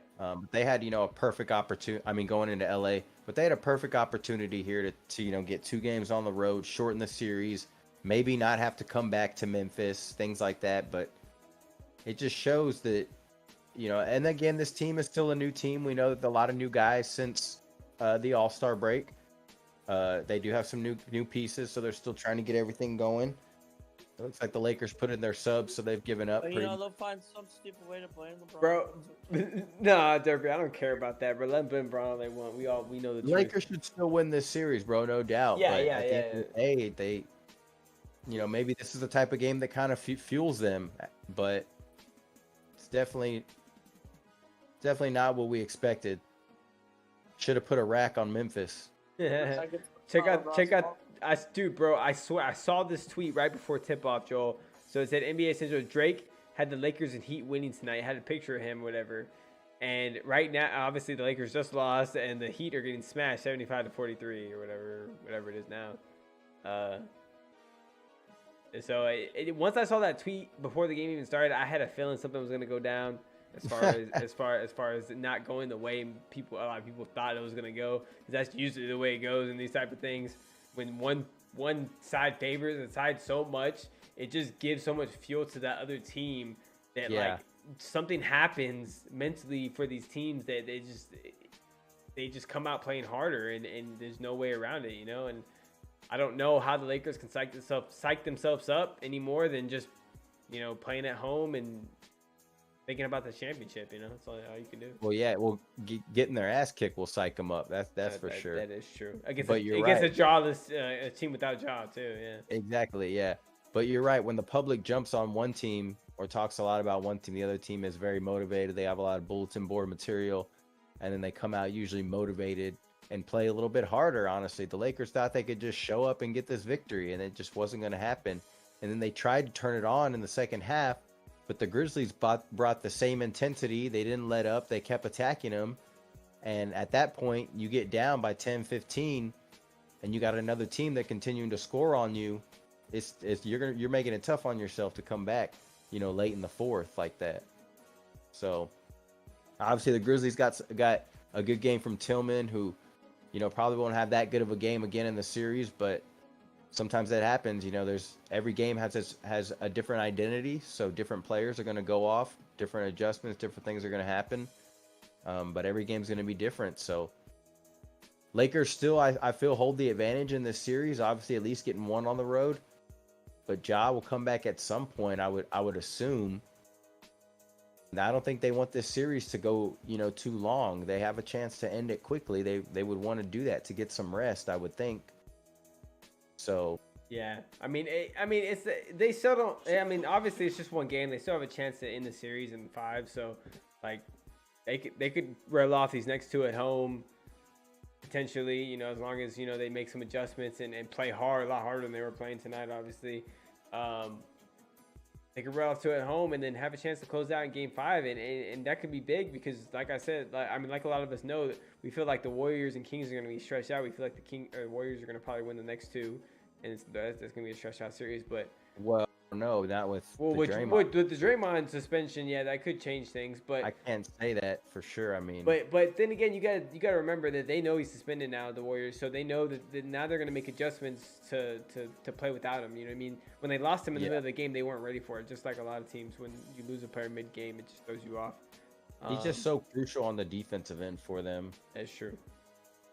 They had, you know, a perfect opportunity. I mean, going into LA, but they had a perfect opportunity here to you know, get 2 games on the road, shorten the series, maybe not have to come back to Memphis, things like that. But it just shows that, you know, and again, this team is still a new team. We know that a lot of new guys since the All-Star break. They do have some new pieces, so they're still trying to get everything going. It looks like the Lakers put in their subs, so they've given up. But you know, they'll find some stupid way to blame LeBron. Bro, nah, Derby, I don't care about that, bro. Let them blame LeBron all they want. We know the truth. Lakers should still win this series, bro, no doubt. Yeah, but yeah, at the end of the day, they, you know, maybe this is the type of game that kind of fuels them, but it's definitely not what we expected. Should have put a rack on Memphis. check out. Dude, bro, I swear I saw this tweet right before tip-off, Joel. So it said NBA Central Drake had the Lakers and Heat winning tonight. Had a picture of him, whatever. And right now, obviously, the Lakers just lost, and the Heat are getting smashed 75-43 or whatever it is now. So once I saw that tweet before the game even started, I had a feeling something was gonna go down. As far as not going the way a lot of people thought it was gonna go. That's usually the way it goes in these type of things. When one side favors the side so much, it just gives so much fuel to that other team that like something happens mentally for these teams that they just come out playing harder and there's no way around it, you know. And I don't know how the Lakers can psych themselves up any more than just, you know, playing at home and thinking about the championship, you know. That's all you can do. Well, yeah, getting their ass kicked will psych them up. That's for sure. That is true. Against a jawless a team without jaw too. Yeah. Exactly. Yeah. But you're right. When the public jumps on one team or talks a lot about one team, the other team is very motivated. They have a lot of bulletin board material, and then they come out usually motivated and play a little bit harder. Honestly, the Lakers thought they could just show up and get this victory, and it just wasn't going to happen. And then they tried to turn it on in the second half. But the Grizzlies brought the same intensity. They didn't let up. They kept attacking them. And at that point, you get down by 10, 15, and you got another team that continuing to score on you. You're making it tough on yourself to come back, you know, late in the fourth like that. So obviously the Grizzlies got a good game from Tillman, who, you know, probably won't have that good of a game again in the series, but sometimes that happens. You know, every game has a different identity, so different players are going to go off, different adjustments, different things are going to happen. But every game's going to be different. So Lakers still, I feel, hold the advantage in this series. Obviously, at least getting one on the road. But Ja will come back at some point, I would assume. Now, I don't think they want this series to go, you know, too long. They have a chance to end it quickly. They would want to do that to get some rest, I would think. So yeah, I mean, they still don't. I mean, obviously it's just one game. They still have a chance to end the series in 5. So, like, they could roll off these next 2 at home potentially. You know, as long as, you know, they make some adjustments and play hard, a lot harder than they were playing tonight. Obviously, they could roll off 2 at home and then have a chance to close out in Game 5, and that could be big because, like I said, like a lot of us know, we feel like the Warriors and Kings are going to be stretched out. We feel like the Warriors are going to probably win the next 2, and that's going to be a stretched out series. But well, No, not with Well, the with Draymond. the Draymond suspension, yeah, that could change things. But I can't say that for sure. I mean, but then again, you got to remember that they know he's suspended now, the Warriors, so they know that now they're going to make adjustments to play without him. You know what I mean? When they lost him in the middle of the game, they weren't ready for it. Just like a lot of teams, when you lose a player mid game, it just throws you off. he's just so crucial on the defensive end for them. That's true.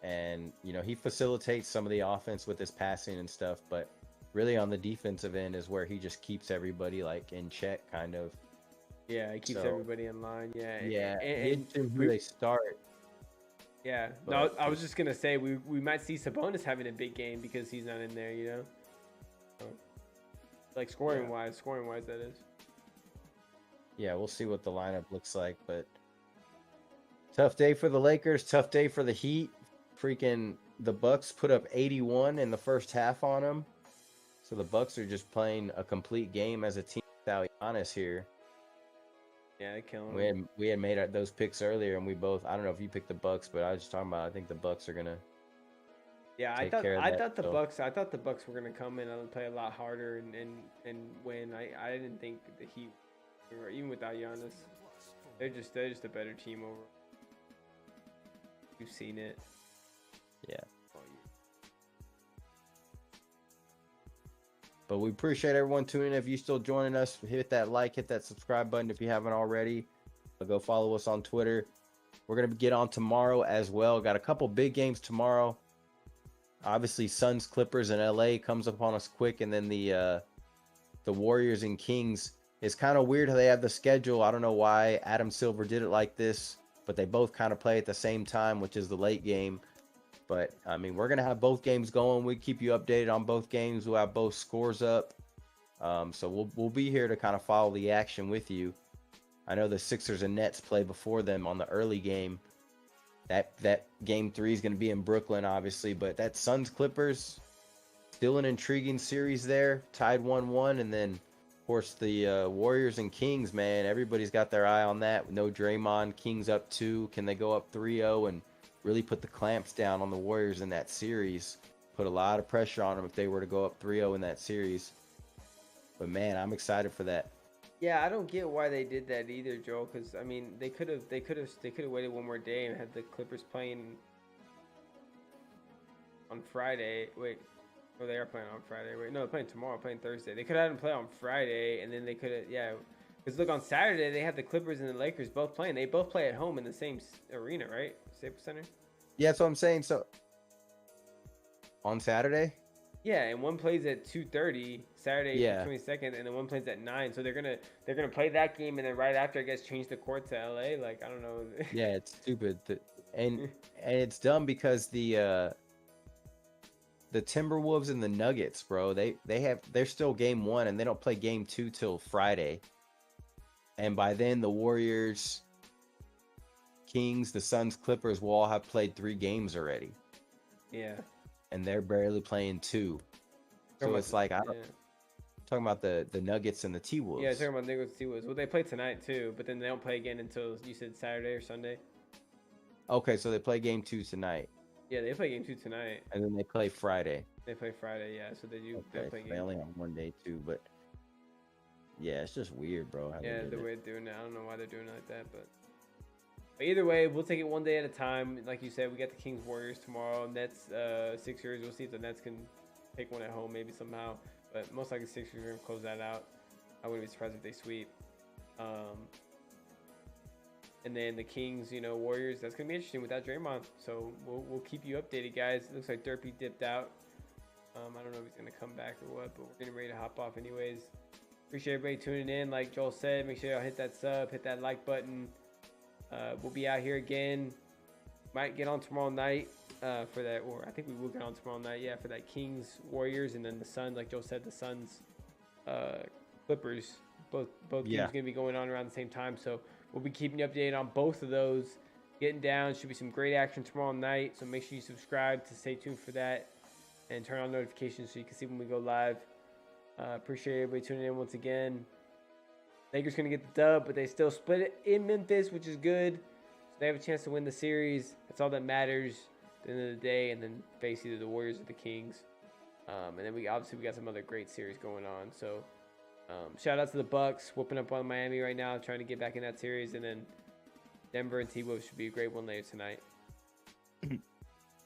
And he facilitates some of the offense with his passing and stuff, but really on the defensive end is where he just keeps everybody like in check, kind of. Yeah, he keeps everybody in line. Yeah, and who they start. Yeah, no, I was just gonna say we might see Sabonis having a big game because he's not in there, So, like scoring wise, that is. Yeah, we'll see what the lineup looks like, but tough day for the Lakers, tough day for the Heat. Freaking the Bucks put up 81 in the first half on them. So the Bucks are just playing a complete game as a team without Giannis here. Yeah, they kill him. We had made those picks earlier, and we both. I don't know if you picked the Bucks, but I was just talking about. I think the Bucks are gonna. Yeah, I thought the Bucks were gonna come in and play a lot harder and win. I didn't think the Heat, even without Giannis, they're just a better team over. You've seen it. Yeah. But we appreciate everyone tuning in. If you're still joining us, hit that like, hit that subscribe button if you haven't already. Go follow us on Twitter. We're going to get on tomorrow as well. Got a couple big games tomorrow. Obviously, Suns, Clippers, and LA comes upon us quick. And then the Warriors and Kings. It's kind of weird how they have the schedule. I don't know why Adam Silver did it like this, but they both kind of play at the same time, which is the late game. But, I mean, we're going to have both games going. We keep you updated on both games. We'll have both scores up. So we'll be here to kind of follow the action with you. I know the Sixers and Nets play before them on the early game. That game 3 is going to be in Brooklyn, obviously. But that Suns-Clippers, still an intriguing series there. Tied 1-1. And then, of course, the Warriors and Kings, man. Everybody's got their eye on that. No Draymond. Kings up 2. Can they go up 3-0 and really put the clamps down on the Warriors in that series? Put a lot of pressure on them if they were to go up 3-0 in that series. But man, I'm excited for that. Yeah, I don't get why they did that either, Joel. Because I mean, they could have waited one more day and had the Clippers playing on Friday. Wait, oh, they are playing on Friday. Wait, no, they're playing tomorrow. Playing Thursday. They could have had them play on Friday, and then they could have Because look, on Saturday they have the Clippers and the Lakers both playing. They both play at home in the same arena, right? Staples Center. Yeah, that's what I'm saying. So on Saturday. Yeah, and one plays at 2:30 Saturday, 22nd, and then one plays at 9. So they're gonna play that game, and then right after, I guess, change the court to LA. Like, I don't know. Yeah, it's stupid, and it's dumb because the Timberwolves and the Nuggets, bro, they're still game 1, and they don't play game 2 till Friday. And by then, the Warriors, Kings, the Suns, Clippers will all have played 3 games already. Yeah. And they're barely playing 2. So it's like, talking about the Nuggets and the T-Wolves. Yeah, talking about Nuggets and T-Wolves. Well, they play tonight, too, but then they don't play again until, you said, Saturday or Sunday? Okay, so they play game 2 tonight. Yeah, they play game 2 tonight. And then they play Friday. They play Friday, yeah, so they do. Okay, Play game. They only have one day, too, but yeah, it's just weird, bro. Yeah, the way they're doing it. I don't know why they're doing it like that, but either way, we'll take it one day at a time. Like you said, we got the Kings Warriors tomorrow. Nets Sixers. We'll see if the Nets can take one at home maybe somehow. But most likely Sixers are going to close that out. I wouldn't be surprised if they sweep. And then the Kings, Warriors. That's going to be interesting without Draymond. So we'll keep you updated, guys. It looks like Derpy dipped out. I don't know if he's going to come back or what, but we're getting ready to hop off anyways. Appreciate everybody tuning in. Like Joel said, make sure y'all hit that sub, hit that like button. We'll be out here again. Might get on tomorrow night for that, or I think we will get on tomorrow night. Yeah, for that Kings Warriors, and then the Suns. Like Joe said, the Suns Clippers. Both games gonna be going on around the same time. So we'll be keeping you updated on both of those. Getting down, should be some great action tomorrow night. So make sure you subscribe to stay tuned for that, and turn on notifications so you can see when we go live. Appreciate everybody tuning in once again. Lakers going to get the dub, but they still split it in Memphis, which is good. So they have a chance to win the series. That's all that matters at the end of the day. And then face either the Warriors or the Kings. And then we got some other great series going on. So Shout out to the Bucks, whooping up on Miami right now, trying to get back in that series, and then Denver and T-Wolves should be a great one later tonight.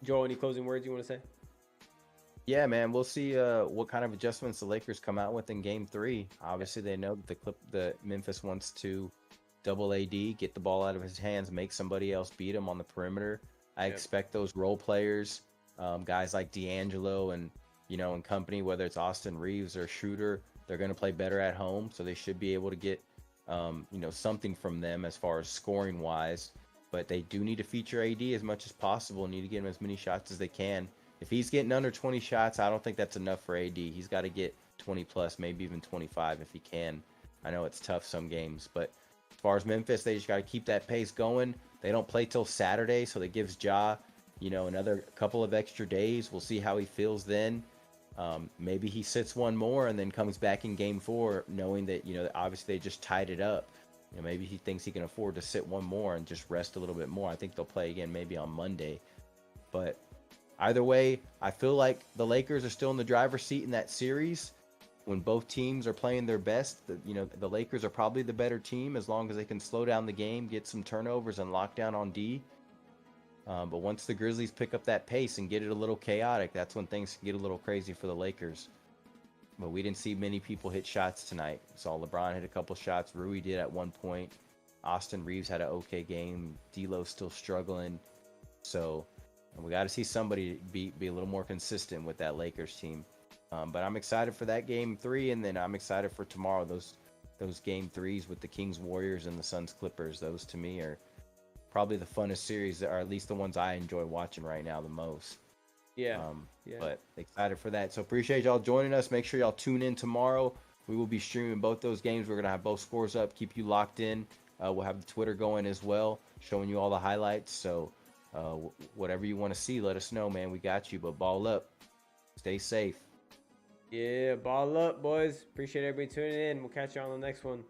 Joel, any closing words you want to say? Yeah, man, we'll see what kind of adjustments the Lakers come out with in Game 3. Obviously, they know that the Memphis wants to double AD, get the ball out of his hands, make somebody else beat him on the perimeter. I expect those role players, guys like D'Angelo and and company, whether it's Austin Reeves or Schroeder, they're going to play better at home, so they should be able to get something from them as far as scoring wise. But they do need to feature AD as much as possible. Need to get him as many shots as they can. If he's getting under 20 shots, I don't think that's enough for AD. He's got to get 20 plus, maybe even 25 if he can. I know it's tough some games, but as far as Memphis, they just got to keep that pace going. They don't play till Saturday, so that gives Ja, another couple of extra days. We'll see how he feels then. Maybe he sits one more and then comes back in Game 4, knowing that obviously they just tied it up. Maybe he thinks he can afford to sit one more and just rest a little bit more. I think they'll play again maybe on Monday, but either way, I feel like the Lakers are still in the driver's seat in that series. When both teams are playing their best, the Lakers are probably the better team as long as they can slow down the game, get some turnovers, and lock down on D. But once the Grizzlies pick up that pace and get it a little chaotic, that's when things can get a little crazy for the Lakers. But we didn't see many people hit shots tonight. Saw LeBron hit a couple shots. Rui did at one point. Austin Reeves had an okay game. D'Lo's still struggling. So we got to see somebody be a little more consistent with that Lakers team. But I'm excited for that Game 3, and then I'm excited for tomorrow. Those Game 3s with the Kings Warriors and the Suns Clippers. Those to me are probably the funnest series, or at least the ones I enjoy watching right now the most. Yeah. But excited for that. So appreciate y'all joining us. Make sure y'all tune in tomorrow. We will be streaming both those games. We're going to have both scores up. Keep you locked in. We'll have the Twitter going as well, showing you all the highlights. So whatever you want to see, let us know, man. We got you. But ball up. Stay safe. Yeah, ball up, boys. Appreciate everybody tuning in. We'll catch you on the next one.